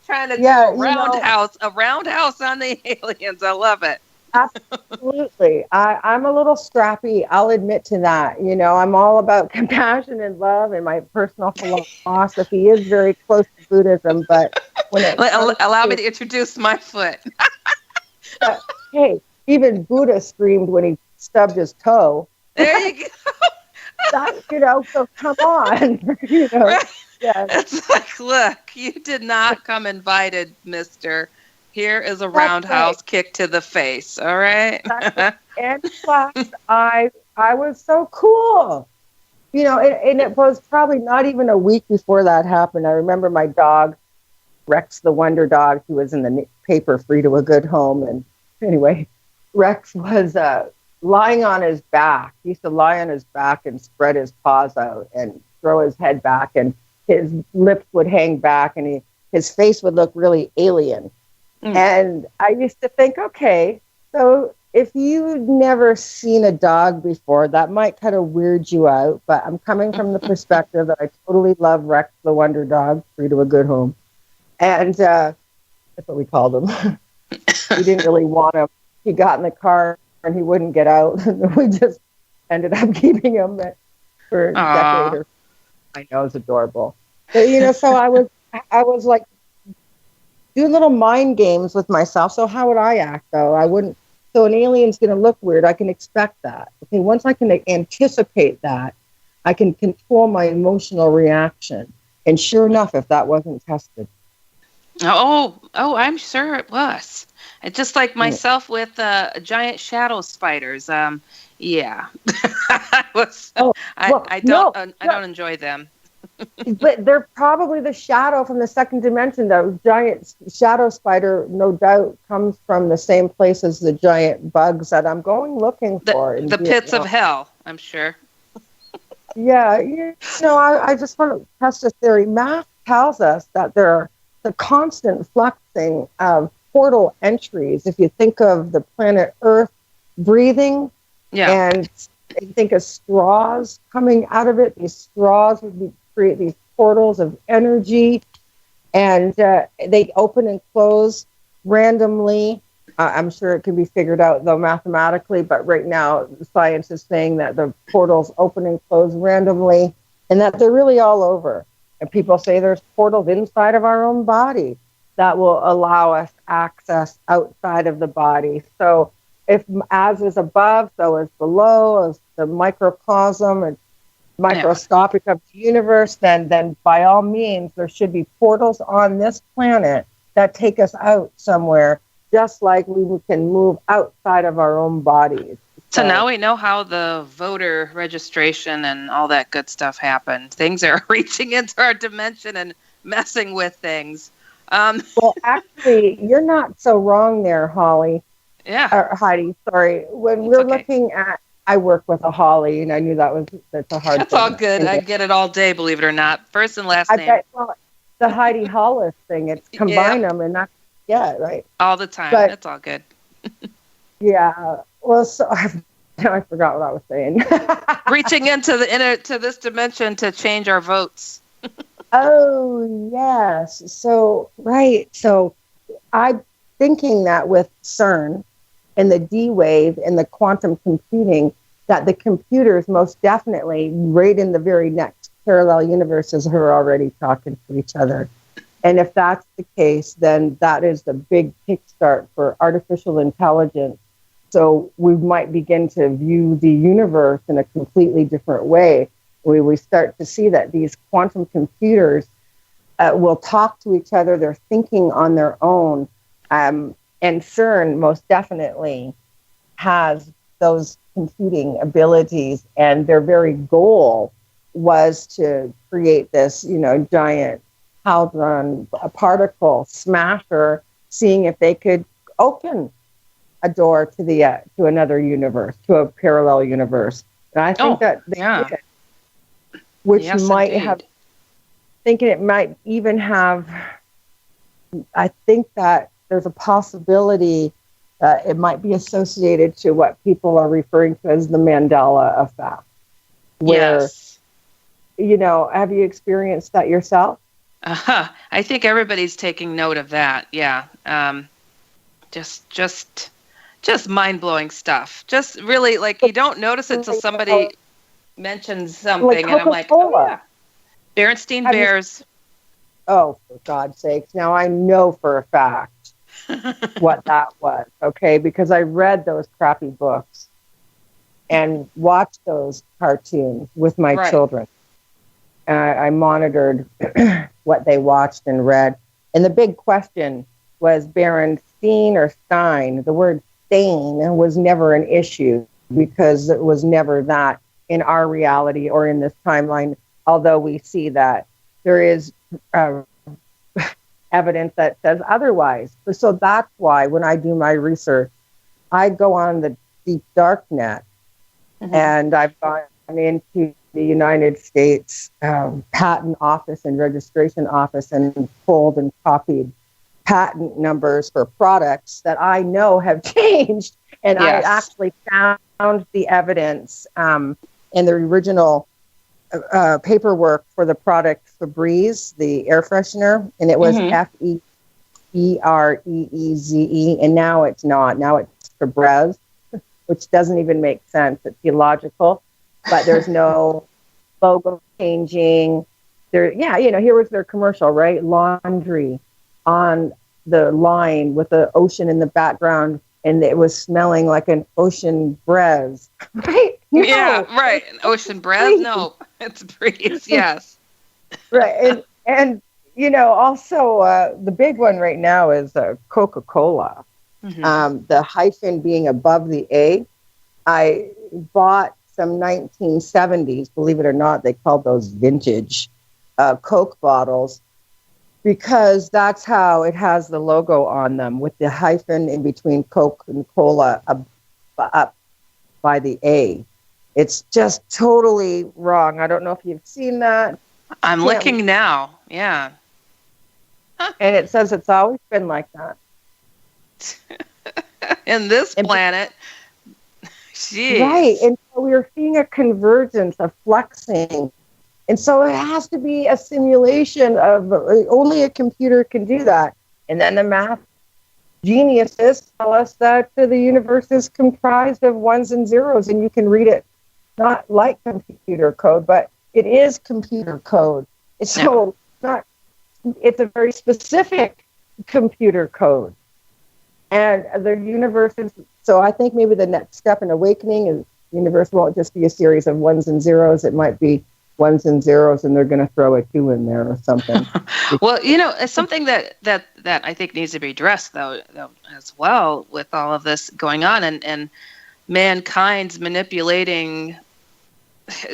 S1: Trying to do a roundhouse on the aliens. I love it.
S2: Absolutely. I'm a little scrappy. I'll admit to that. I'm all about compassion and love, and my personal philosophy is very close to Buddhism. But when it
S1: allow me to introduce my foot.
S2: Hey, even Buddha screamed when he stubbed his toe.
S1: There you go.
S2: So come on.
S1: Right.
S2: Yeah.
S1: It's like, look, you did not come invited, mister. Here is a roundhouse kick to the face, all right?
S2: And plus, I was so cool. And it was probably not even a week before that happened. I remember my dog, Rex the Wonder Dog, who was in the paper, Free to a Good Home. And anyway, Rex was lying on his back. He used to lie on his back and spread his paws out and throw his head back, and his lips would hang back, and his face would look really alien. And I used to think, okay, so if you've never seen a dog before, that might kind of weird you out, but I'm coming from the perspective that I totally love Rex the Wonder Dog, Free to a Good Home. And That's what we called him. We didn't really want him. He got in the car and he wouldn't get out. We just ended up keeping him for a decade. Or I know, it's adorable. But, so I was like doing little mind games with myself. So how would I act though? I wouldn't. So an alien's going to look weird. I can expect that. Okay, once I can anticipate that, I can control my emotional reaction. And sure enough, if that wasn't tested.
S1: Oh, I'm sure it was. It's just like myself with giant shadow spiders. Yeah. I don't enjoy them.
S2: But they're probably the shadow from the second dimension. The giant shadow spider, no doubt, comes from the same place as the giant bugs that I'm going looking for.
S1: The pits of hell, I'm sure.
S2: Yeah, I just want to test a theory. Math tells us that there are the constant fluxing of portal entries. If you think of the planet Earth breathing, and you think of straws coming out of it, these straws would create these portals of energy, and they open and close randomly. I'm sure it can be figured out, though, mathematically, but right now science is saying that the portals open and close randomly and that they're really all over. And people say there's portals inside of our own body that will allow us access outside of the body. So if as is above, so is below, as the microcosm and microscopic of the universe, then by all means, there should be portals on this planet that take us out somewhere, just like we can move outside of our own bodies.
S1: So now we know how the voter registration and all that good stuff happened. Things are reaching into our dimension and messing with things.
S2: Well, actually, you're not so wrong there, Holly.
S1: Yeah.
S2: Heidi, sorry. When we're looking at, I work with a Holly, and I knew that's a hard thing.
S1: That's all good. I get it all day, believe it or not. First and last name.
S2: Well, the Heidi Hollis thing, it's combine them, and that's, right.
S1: All the time. That's all good.
S2: Yeah. Well, so I forgot what I was saying.
S1: Reaching into to this dimension to change our votes.
S2: Oh, yes. So, right. So I'm thinking that with CERN and the D-Wave and the quantum computing, that the computers most definitely, right in the very next parallel universes, are already talking to each other. And if that's the case, then that is the big kickstart for artificial intelligence. So we might begin to view the universe in a completely different way. We start to see that these quantum computers will talk to each other. They're thinking on their own. And CERN most definitely has those computing abilities. And their very goal was to create this, giant hadron particle smasher, seeing if they could open a door to another universe, to a parallel universe. And I think that they did. Which might have, thinking it might even have, I think that there's a possibility that it might be associated to what people are referring to as the Mandela effect. Where, have you experienced that yourself?
S1: I think everybody's taking note of that. Yeah. Just mind-blowing stuff. Just really, like, you don't notice it until somebody mentions something, and I'm like, oh, yeah. Berenstein Bears.
S2: Oh, for God's sakes. Now I know for a fact what that was, okay? Because I read those crappy books and watched those cartoons with my children. I monitored what they watched and read. And the big question was Berenstein or Stein. The word Stein was never an issue because it was never that in our reality or in this timeline, although we see that there is evidence that says otherwise. So that's why when I do my research, I go on the deep dark net, and I've gone into the United States Patent Office and Registration Office and pulled and copied patent numbers for products that I know have changed. And I actually found the evidence in the original paperwork for the product Febreze, the air freshener, and it was Breeze, and now it's not. Now it's Febreze, which doesn't even make sense. It's illogical, but there's no logo changing. Here was their commercial, right? Laundry on the line with the ocean in the background, and it was smelling like an ocean breeze, right? No.
S1: Yeah, right. An ocean breeze? No, it's breeze. Yes.
S2: Right, and also the big one right now is Coca-Cola.
S1: Mm-hmm.
S2: The hyphen being above the A. I bought some 1970s, believe it or not, they called those vintage Coke bottles, because that's how it has the logo on them, with the hyphen in between Coke and Cola up by the A. It's just totally wrong. I don't know if you've seen that.
S1: I'm looking now. Yeah.
S2: And it says it's always been like that.
S1: In this planet. Jeez.
S2: Right. And so we are seeing a convergence of flexing. And so it has to be a simulation of only a computer can do that. And then the math geniuses tell us that the universe is comprised of ones and zeros, and you can read it not like computer code, but it is computer code. It's it's a very specific computer code. And the universe is, so I think maybe the next step in awakening is the universe won't just be a series of ones and zeros. It might be ones and zeros, and they're going to throw a 2 in there or something.
S1: Well, it's something that I think needs to be addressed, though as well, with all of this going on, and mankind's manipulating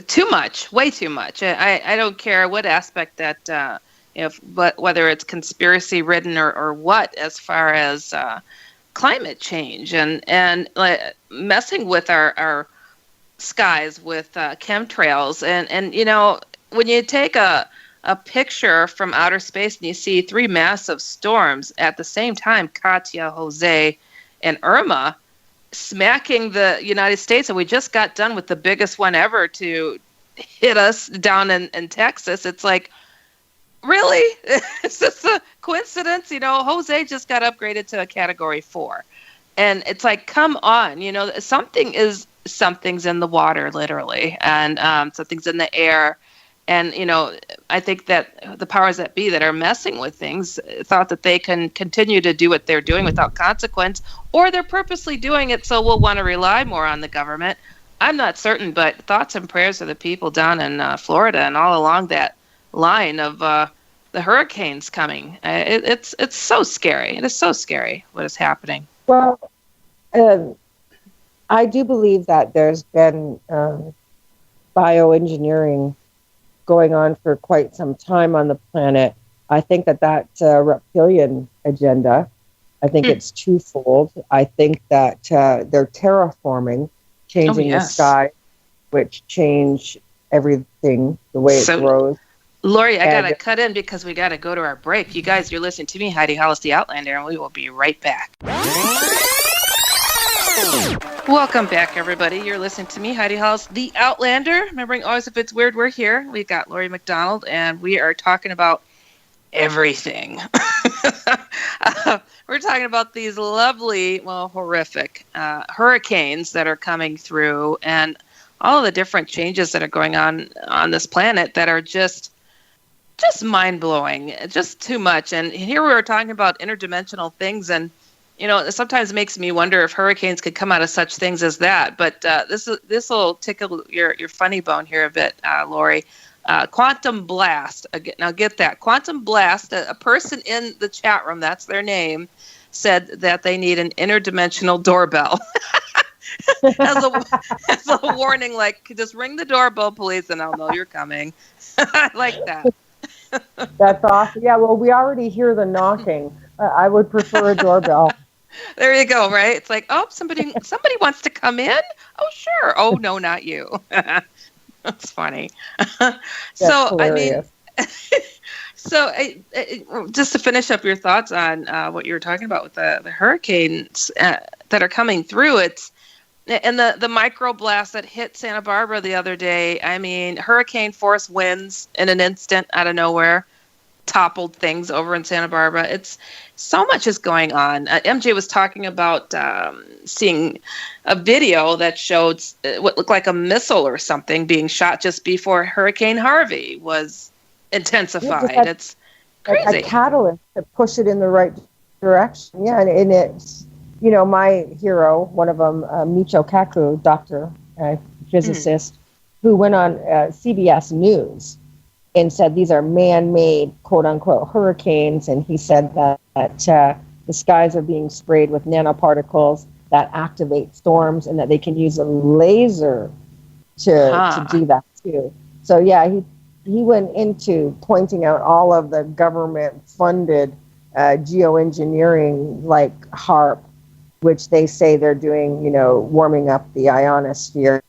S1: too much, way too much. I don't care what aspect that, but whether it's conspiracy ridden or what, as far as climate change and messing with our skies with chemtrails, and when you take a picture from outer space and you see 3 massive storms at the same time, Katia, Jose, and Irma, smacking the United States, and we just got done with the biggest one ever to hit us down in Texas. It's like, really? Is this a coincidence? Jose just got upgraded to a Category 4. And it's like, come on, something's in the water, literally, and something's in the air. And, I think that the powers that be that are messing with things thought that they can continue to do what they're doing without consequence, or they're purposely doing it so we'll want to rely more on the government. I'm not certain, but thoughts and prayers of the people down in Florida and all along that line of the hurricanes coming. It's so scary. It is so scary what is happening.
S2: Well, I do believe that there's been bioengineering going on for quite some time on the planet. I think that reptilian agenda, I think it's twofold. I think that they're terraforming, changing the sky, which change everything, the way it grows.
S1: Laurie, I got to cut in because we got to go to our break. You guys, you're listening to me, Heidi Hollis, the Outlander, and we will be right back. Welcome back, everybody. You're listening to me, Heidi Hollis, the Outlander. Remembering always, if it's weird, we're here. We've got Laurie McDonald, and we are talking about everything. We're talking about these lovely, horrific hurricanes that are coming through, and all of the different changes that are going on this planet that are just mind-blowing, just too much. And here we were talking about interdimensional things, and sometimes it makes me wonder if hurricanes could come out of such things as that. But this will tickle your funny bone here a bit, Laurie. Quantum blast. Now get that. Quantum blast. A person in the chat room, that's their name, said that they need an interdimensional doorbell. as a warning, like, just ring the doorbell, please, and I'll know you're coming. I like that.
S2: That's awesome. Yeah, well, we already hear the knocking. I would prefer a doorbell.
S1: There you go, right? It's like, oh, somebody wants to come in? Oh, sure. Oh, no, not you. That's funny. So, hilarious. I mean, just to finish up your thoughts on what you were talking about with the hurricanes that are coming through, and the microblast that hit Santa Barbara the other day. I mean, hurricane force winds in an instant out of nowhere. toppled things over in Santa Barbara. It's so much is going on. MJ was talking about seeing a video that showed what looked like a missile or something being shot just before Hurricane Harvey was intensified. It's crazy.
S2: A catalyst to push it in the right direction. Yeah, and it's, you know, my hero, one of them, Michio Kaku, doctor, physicist, who went on CBS News and said these are man-made, quote-unquote, hurricanes, and he said that the skies are being sprayed with nanoparticles that activate storms, and that they can use a laser to do that too. So yeah, he went into pointing out all of the government-funded geoengineering, like HARP, which they say they're doing, you know, warming up the ionosphere.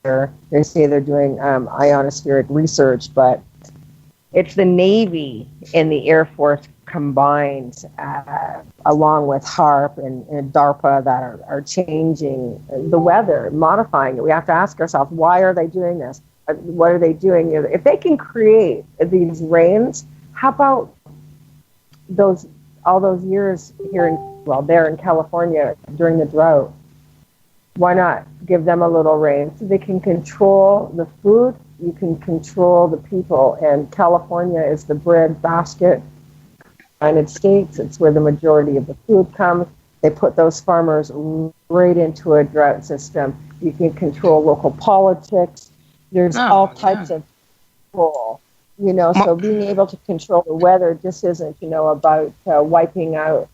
S2: They say they're doing ionospheric research, but it's the Navy and the Air Force combined, along with HARP and DARPA, that are changing the weather, modifying it. We have to ask ourselves, why are they doing this? What are they doing? If they can create these rains, how about all those years here there in California during the drought? Why not give them a little rain so they can control the food? You can control the people, and California is the bread basket. United States, it's where the majority of the food comes. They put those farmers right into a drought system. You can control local politics. There's all types of control, you know. So being able to control the weather just isn't, you know, about wiping out,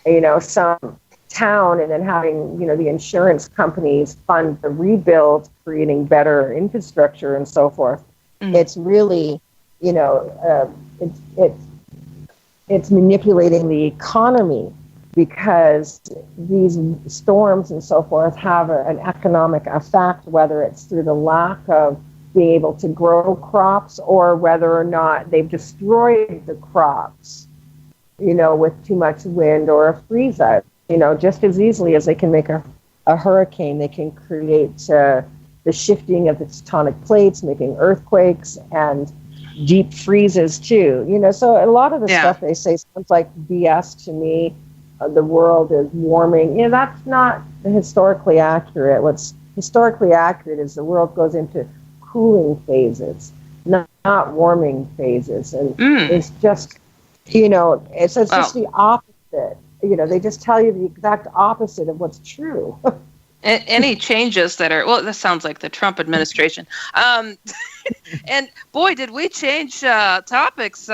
S2: you know, some town and then having, you know, the insurance companies fund the rebuild, creating better infrastructure and so forth. It's really, you know, it's manipulating the economy, because these storms and so forth have an economic effect, whether it's through the lack of being able to grow crops or whether or not they've destroyed the crops, you know, with too much wind or a freeze out. You know, just as easily as they can make a hurricane, they can create the shifting of the tectonic plates, making earthquakes and deep freezes too. You know, so a lot of the stuff they say sounds like BS to me. The world is warming. You know, that's not historically accurate. What's historically accurate is the world goes into cooling phases, not warming phases. And it's just, you know, it's just the opposite. You know, they just tell you the exact opposite of what's true.
S1: Any changes that are, well, this sounds like the Trump administration. And boy, did we change topics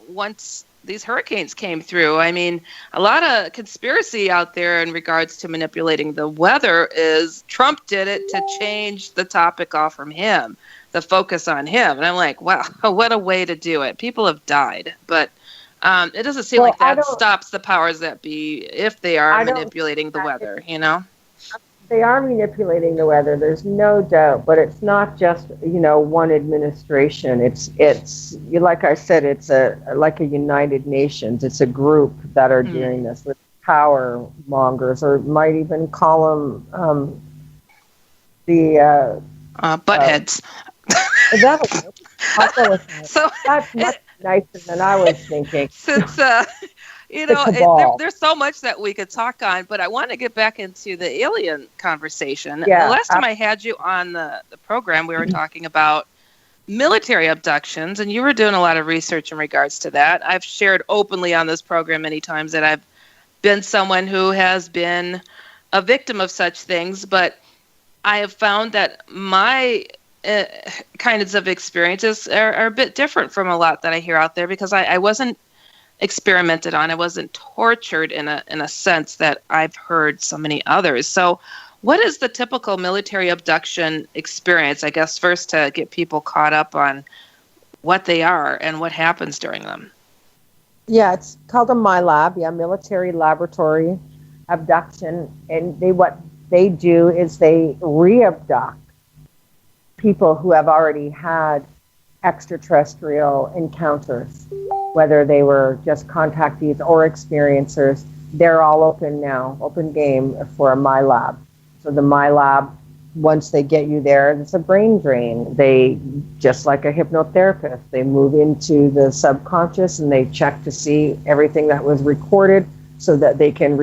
S1: once these hurricanes came through. I mean, a lot of conspiracy out there in regards to manipulating the weather is Trump did it to change the topic off from him, the focus on him. And I'm like, wow, what a way to do it. People have died, but it doesn't seem like that stops the powers that be if they are manipulating the weather, you know?
S2: They are manipulating the weather, there's no doubt, but it's not just, you know, one administration. It's like I said, it's like a United Nations. It's a group that are doing this with power mongers, or might even call them the
S1: butt heads.
S2: I'll go with that. So that's much nicer than I was thinking.
S1: Since you know, there's so much that we could talk on, but I want to get back into the alien conversation. Yeah, the last time I had you on the program, we were talking about military abductions, and you were doing a lot of research in regards to that. I've shared openly on this program many times that I've been someone who has been a victim of such things, but I have found that my kinds of experiences are a bit different from a lot that I hear out there, because I wasn't experimented on. I wasn't tortured in a sense that I've heard so many others. So what is the typical military abduction experience? I guess first to get people caught up on what they are and what happens during them.
S2: Yeah, it's called a MyLab, military laboratory abduction. And what they do is they re-abduct people who have already had extraterrestrial encounters, whether they were just contactees or experiencers. They're all open now, open game for a MyLab. So the MyLab once they get you there, it's a brain drain. They, just like a hypnotherapist, they move into the subconscious and they check to see everything that was recorded so that they can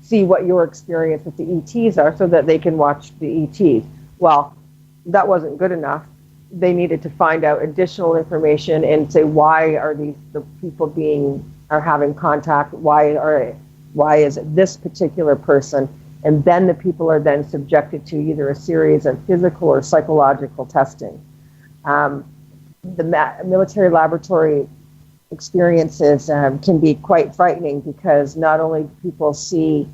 S2: see what your experience with the ETs are so that they can watch the ETs. Well, that wasn't good enough. They needed to find out additional information and say, why are the people are having contact? Why is it this particular person? And then the people are then subjected to either a series of physical or psychological testing. The military laboratory experiences can be quite frightening because not only do people see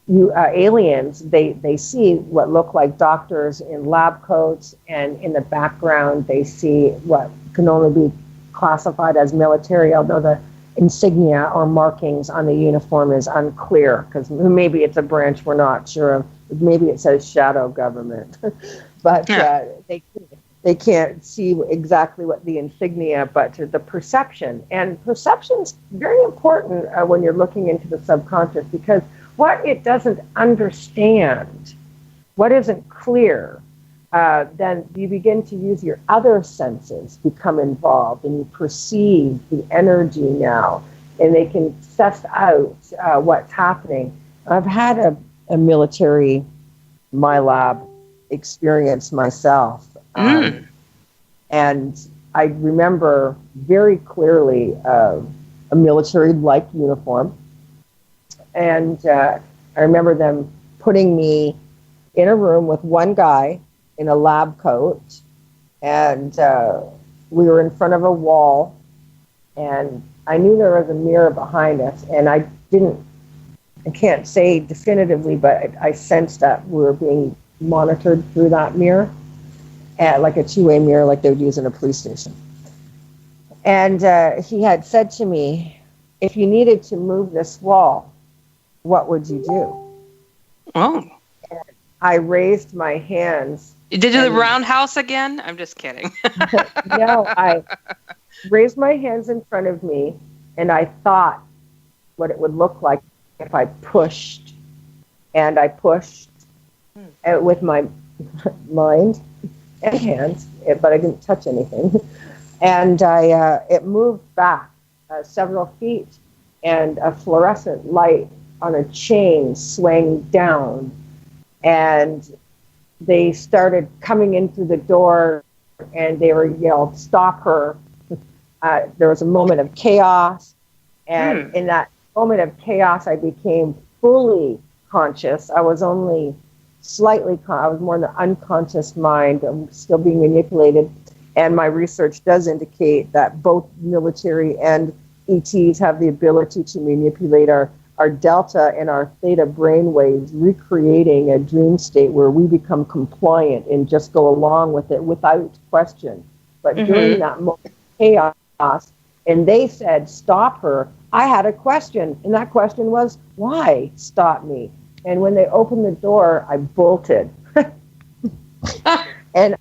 S2: aliens, they see what look like doctors in lab coats, and in the background they see what can only be classified as military, although the insignia or markings on the uniform is unclear, because maybe it's a branch we're not sure of. Maybe it says shadow government, but they can't see exactly what the insignia, but the perception. And perception's very important when you're looking into the subconscious, because what it doesn't understand, what isn't clear, then you begin to use your other senses, become involved, and you perceive the energy now, and they can suss out what's happening. I've had a military MyLab experience myself, and I remember very clearly a military-like uniform, and I remember them putting me in a room with one guy in a lab coat, and we were in front of a wall, and I knew there was a mirror behind us, and I can't say definitively, but I sensed that we were being monitored through that mirror, like a two-way mirror like they would use in a police station. And he had said to me, if you needed to move this wall, what would you do?
S1: Oh.
S2: And I raised my hands.
S1: You did the roundhouse again? I'm just kidding.
S2: No, I raised my hands in front of me, and I thought what it would look like if I pushed. And I pushed with my mind and hands, but I didn't touch anything. And it moved back several feet, and a fluorescent light on a chain swang down, and they started coming in through the door, and they were yelled, "Stop her." There was a moment of chaos, and in that moment of chaos, I became fully conscious. I was only slightly I was more in the unconscious mind. I'm still being manipulated, and my research does indicate that both military and ETs have the ability to manipulate our delta and our theta brainwaves, recreating a dream state where we become compliant and just go along with it without question. But during that moment of chaos, and they said, "Stop her," I had a question, and that question was, why stop me? And when they opened the door, I bolted. And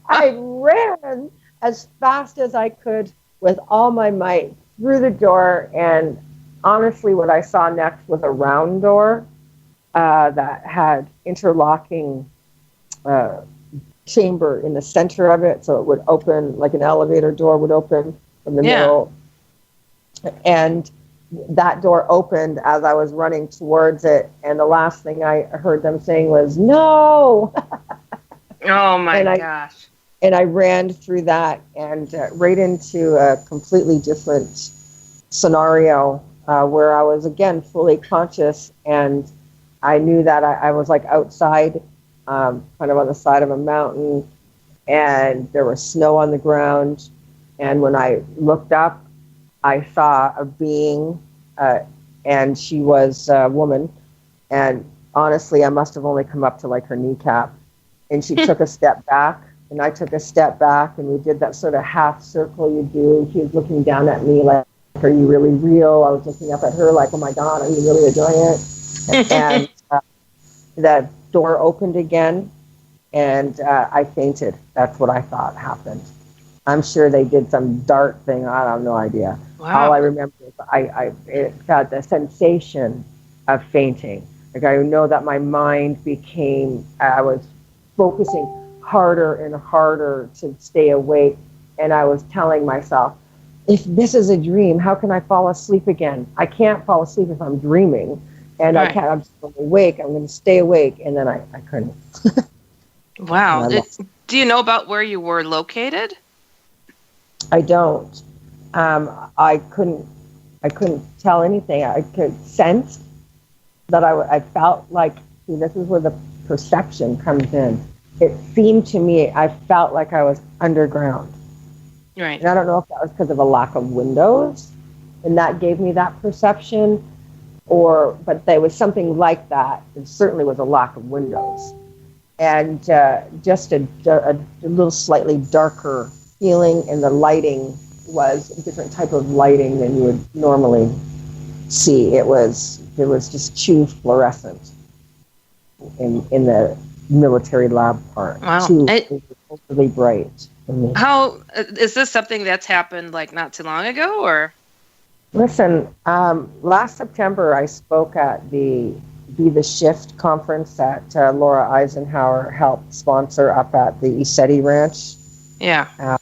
S2: I ran as fast as I could with all my might through the door, and honestly, what I saw next was a round door that had interlocking chamber in the center of it, so it would open like an elevator door would open from the middle. And that door opened as I was running towards it, and the last thing I heard them saying was, "No!"
S1: Oh my gosh.
S2: And I ran through that and right into a completely different scenario where I was, again, fully conscious, and I knew that I was like outside, kind of on the side of a mountain, and there was snow on the ground. And when I looked up, I saw a being, and she was a woman. And honestly, I must have only come up to like her kneecap. And she took a step back, and I took a step back, and we did that sort of half circle you do. She was looking down at me like, "Are you really real?" I was looking up at her like, "Oh my God, are you really enjoying it?" And the door opened again, and I fainted. That's what I thought happened. I'm sure they did some dart thing. I have no idea.
S1: Wow.
S2: All I remember is it got the sensation of fainting. Like I know that my mind became, I was focusing harder and harder to stay awake. And I was telling myself, if this is a dream, how can I fall asleep again? I can't fall asleep if I'm dreaming. And
S1: Right.
S2: I can't, I'm still awake. I'm going to stay awake. And then I couldn't.
S1: Wow.
S2: And
S1: Do you know about where you were located?
S2: I don't. I couldn't tell anything. I could sense that I felt like, see, this is where the perception comes in. It seemed to me, I felt like I was underground.
S1: Right.
S2: And I don't know if that was because of a lack of windows, and that gave me that perception, but there was something like that. It certainly was a lack of windows. And just a little slightly darker feeling, and the lighting was a different type of lighting than you would normally see. It was just too fluorescent in the military lab part.
S1: Wow.
S2: It was really bright.
S1: How is this something that's happened like not too long ago, or?
S2: Listen, last September I spoke at the Be the Shift conference that Laura Eisenhower helped sponsor up at the Isetti Ranch.
S1: Yeah.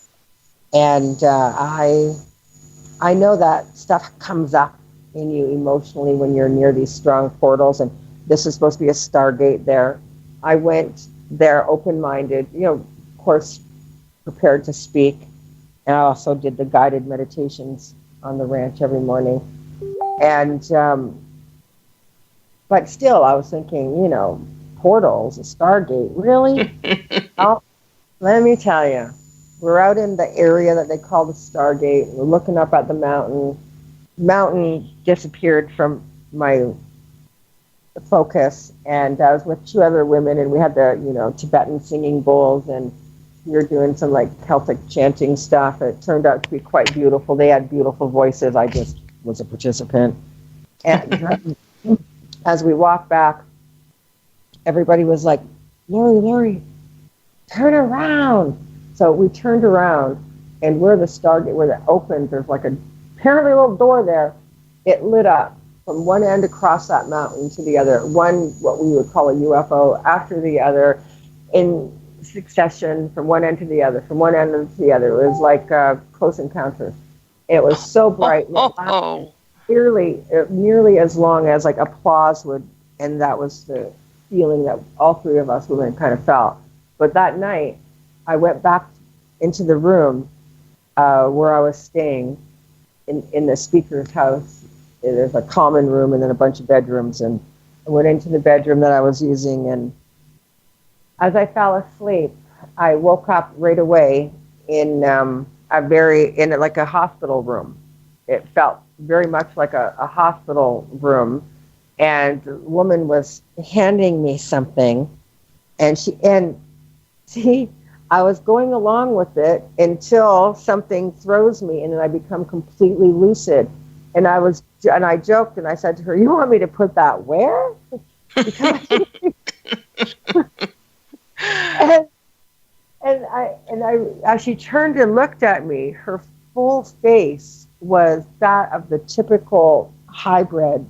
S2: And I know that stuff comes up in you emotionally when you're near these strong portals, and this is supposed to be a Stargate there. I went there open-minded, of course, prepared to speak, and I also did the guided meditations on the ranch every morning. And but still, I was thinking, portals, a Stargate, really? Oh, let me tell you, we're out in the area that they call the Stargate. We're looking up at the mountain. Mountain disappeared from my focus, and I was with two other women, and we had the Tibetan singing bowls, and we were doing some like Celtic chanting stuff. It turned out to be quite beautiful. They had beautiful voices. I just was a participant. And as we walked back, everybody was like, Laurie, turn around. So we turned around, and where the Stargate, where it opened, there's like apparently a little door there. It lit up from one end across that mountain to the other. One, what we would call a UFO, after the other, in succession, from one end to the other, from one end to the other. It was like Close Encounters. It was so bright. Nearly as long as like applause would, and that was the feeling that all three of us women kind of felt. But that night, I went back into the room where I was staying in the speaker's house. There's a common room and then a bunch of bedrooms, and I went into the bedroom that I was using, and as I fell asleep, I woke up right away in like a hospital room. It felt very much like a hospital room, and the woman was handing me something, and I was going along with it until something throws me, and then I become completely lucid. And I joked, and I said to her, "You want me to put that where?" and I, as she turned and looked at me, her full face was that of the typical hybrid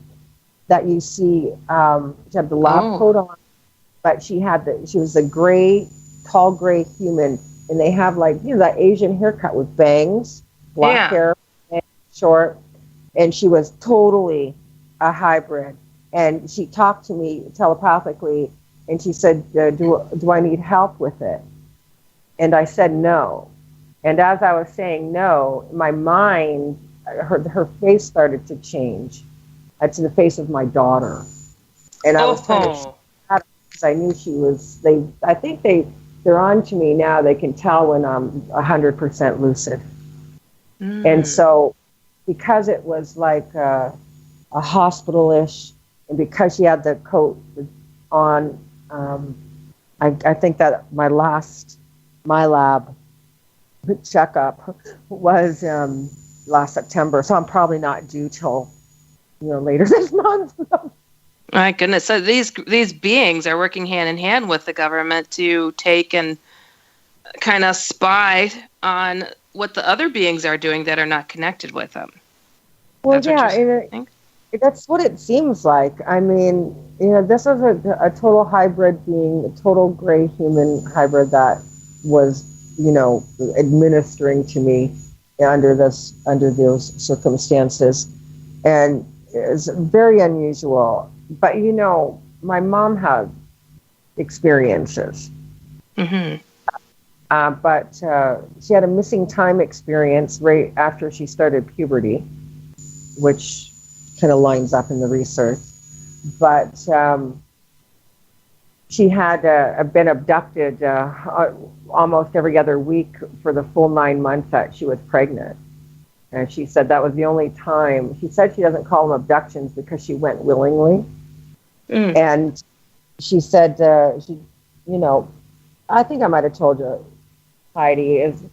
S2: that you see. She had the lab coat on, but she was a tall gray human, and they have that Asian haircut with bangs, black hair, and short, and she was totally a hybrid. And she talked to me telepathically, and she said, do I need help with it? And I said no. And as I was saying no, my mind, her face started to change to the face of my daughter. And I was trying to because I knew she was, I think they're on to me now. They can tell when I'm 100% lucid. And so because it was like a hospital-ish, and because she had the coat on, I think that my lab checkup was last September, so I'm probably not due till later this month.
S1: My goodness! So these beings are working hand in hand with the government to take and kind of spy on what the other beings are doing that are not connected with them.
S2: Well, yeah, That's what it seems like. I mean, this was a total hybrid being, a total gray human hybrid that was, administering to me under those circumstances. And it's very unusual. But, my mom had experiences.
S1: Mm-hmm.
S2: But she had a missing time experience right after she started puberty, which kind of lines up in the research. But she had been abducted almost every other week for the full 9 months that she was pregnant. And she said that was the only time. She said she doesn't call them abductions because she went willingly.
S1: Mm.
S2: And she said, I think I might have told you, Heidi, is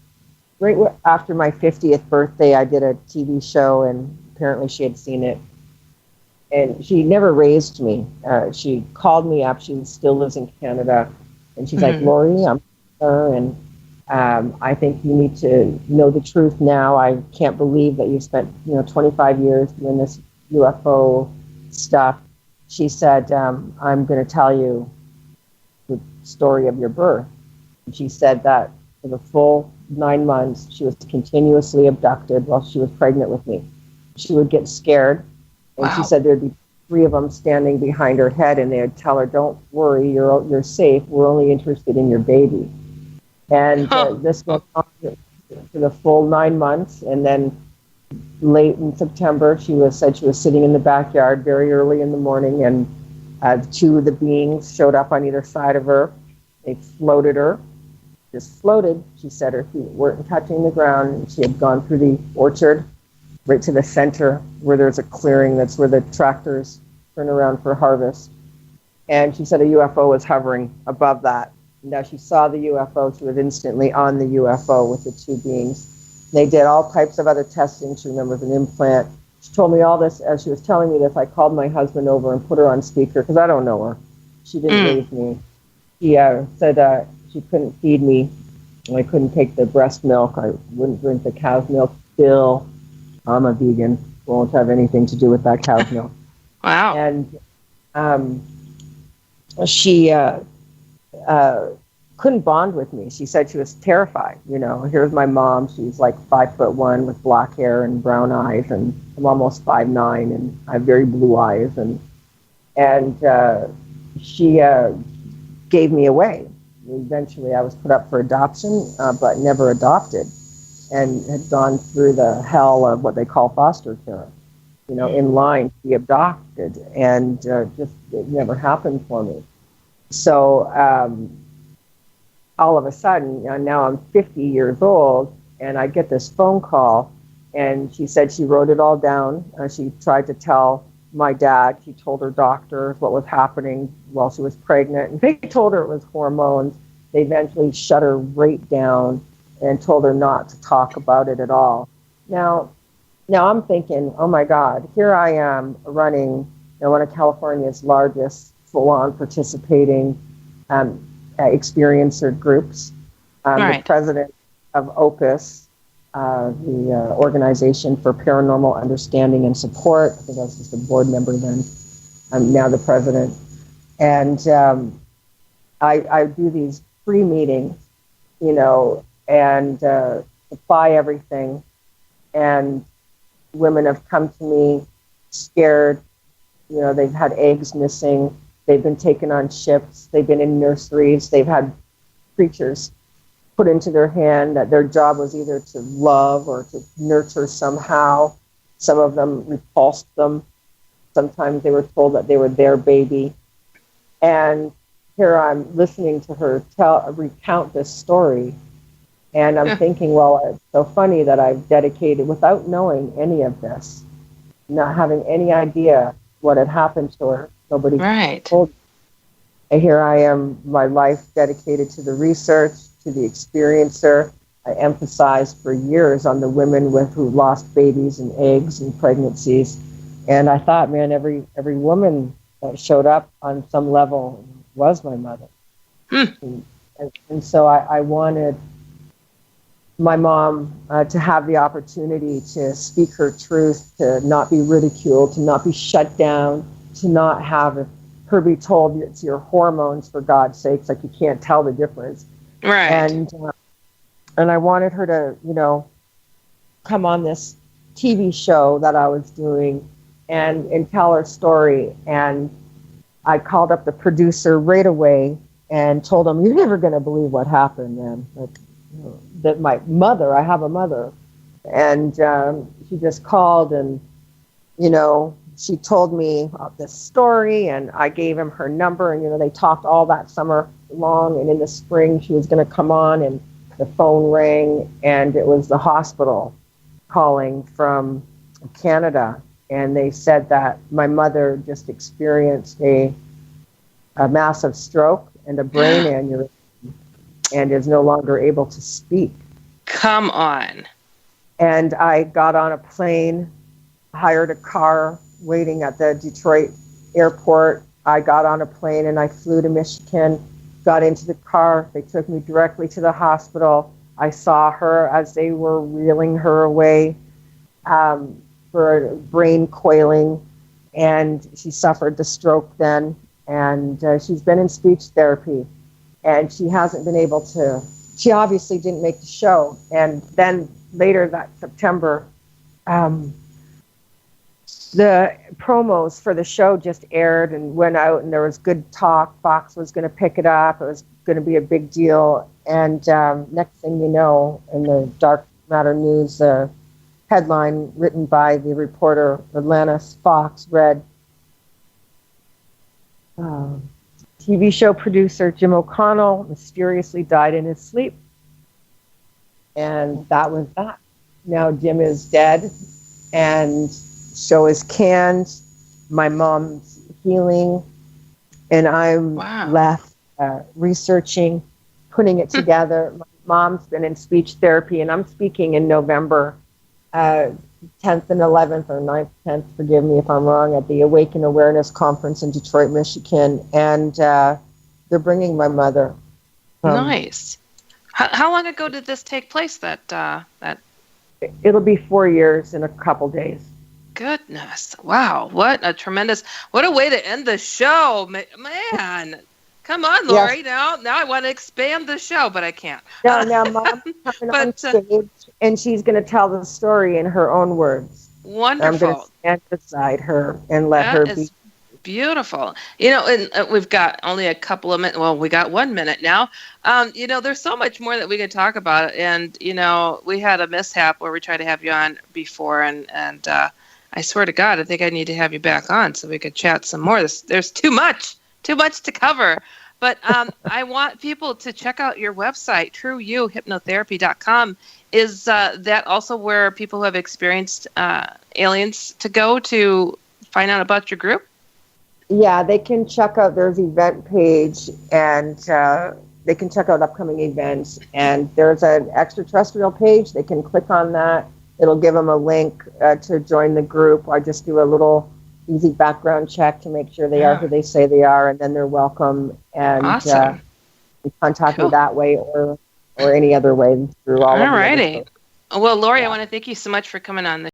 S2: right after my 50th birthday, I did a TV show, and apparently she had seen it. And she never raised me. She called me up. She still lives in Canada. And she's like, Laurie, I'm her, and I think you need to know the truth now. I can't believe that you spent 25 years doing this UFO stuff. She said, I'm going to tell you the story of your birth. And she said that for the full 9 months, she was continuously abducted while she was pregnant with me. She would get scared, and she said there'd be 3 of them standing behind her head, and they'd tell her, "Don't worry, you're safe. We're only interested in your baby." And this went on for the full 9 months, and then late in September, she was sitting in the backyard very early in the morning, and 2 of the beings showed up on either side of her. They floated her, just floated. She said her feet weren't touching the ground, and she had gone through the orchard right to the center where there's a clearing. That's where the tractors turn around for harvest. And she said a UFO was hovering above that. And as she saw the UFO, she was instantly on the UFO with the 2 beings. They did all types of other testing. She remembers an implant. She told me all this as she was telling me this. I called my husband over and put her on speaker because I don't know her. She didn't raise me. She said she couldn't feed me. I couldn't take the breast milk. I wouldn't drink the cow's milk. Still, I'm a vegan. Won't have anything to do with that cow's milk.
S1: Wow.
S2: And she couldn't bond with me. She said she was terrified. Here's my mom. She's like 5'1" with black hair and brown eyes, and I'm almost 5'9", and I have very blue eyes. And she gave me away. Eventually, I was put up for adoption, but never adopted, and had gone through the hell of what they call foster care, in line to be adopted, and just it never happened for me. So all of a sudden, now I'm 50 years old, and I get this phone call, and she said she wrote it all down. She tried to tell my dad. She told her doctors what was happening while she was pregnant, and they told her it was hormones. They eventually shut her right down and told her not to talk about it at all. Now I'm thinking, oh my God, here I am running one of California's largest full-on participating experiencer groups. The president of OPUS, the Organization for Paranormal Understanding and Support. I think I was just a board member then. I'm now the president. And I do these free meetings, and supply everything. And women have come to me scared. They've had eggs missing. They've been taken on ships. They've been in nurseries. They've had creatures put into their hand that their job was either to love or to nurture somehow. Some of them repulsed them. Sometimes they were told that they were their baby. And here I'm listening to her recount this story. And I'm thinking, well, it's so funny that I've dedicated, without knowing any of this, not having any idea what had happened to her. Nobody told me. And here I am, my life dedicated to the research, to the experiencer. I emphasized for years on the women who lost babies and eggs and pregnancies. And I thought, man, every woman that showed up on some level was my mother. And so I wanted my mom to have the opportunity to speak her truth, to not be ridiculed, to not be shut down, to not have her be told it's your hormones, for God's sakes, like you can't tell the difference.
S1: Right.
S2: And I wanted her to, you know, come on this TV show that I was doing and tell her story. And I called up the producer right away and told him, "You're never going to believe what happened, man. Like, you know, that my mother, I have a mother." And she just called and, you know, she told me this story, and I gave him her number. And, you know, they talked all that summer long. And in the spring, she was going to come on, and the phone rang, and it was the hospital calling from Canada. And they said that my mother just experienced a massive stroke and a brain aneurysm and is no longer able to speak.
S1: Come on.
S2: And I got on a plane, hired a car waiting at the Detroit airport. I got on a plane and I flew to Michigan, got into the car. They took me directly to the hospital. I saw her as they were reeling her away for brain coiling, and she suffered the stroke then. And she's been in speech therapy, and she hasn't been able to. She obviously didn't make the show. And then later that September, the promos for the show just aired and went out, and there was good talk. Fox was going to pick it up. It was going to be a big deal. And next thing you know, in the Dark Matter News headline written by the reporter Atlantis Fox read, TV show producer Jim O'Connell mysteriously died in his sleep. And that was that. Now Jim is dead, and show is canned. My mom's healing, and I'm left researching, putting it together. My mom's been in speech therapy, and I'm speaking in November 10th and 11th, or 9th, 10th, forgive me if I'm wrong, at the Awaken Awareness Conference in Detroit, Michigan. And they're bringing my mother.
S1: Nice. How long ago did this take place? That
S2: It'll be 4 years in a couple days.
S1: Goodness. Wow. What a way to end the show. Man. Come on, Laurie. Yes. Now I want to expand the show, but I can't.
S2: Now Mom's coming on stage, and she's going to tell the story in her own words.
S1: Wonderful.
S2: I'm going to stand beside her and let her be.
S1: Beautiful. You know, and we've got only a couple of minutes. Well, we got 1 minute now. You know, there's so much more that we can talk about. And, you know, we had a mishap where we tried to have you on before. And I swear to God, I think I need to have you back on so we could chat some more. There's too much to cover. But I want people to check out your website, trueyouhypnotherapy.com. Is that also where people who have experienced aliens to go to find out about your group?
S2: Yeah, they can check out, there's event page, and they can check out upcoming events. And there's an extraterrestrial page. They can click on that. It'll give them a link to join the group. I just do a little easy background check to make sure they are who they say they are, and then they're welcome. And
S1: awesome.
S2: You contact me that way or any other way through all of the.
S1: All righty. Well, Laurie, I want to thank you so much for coming on the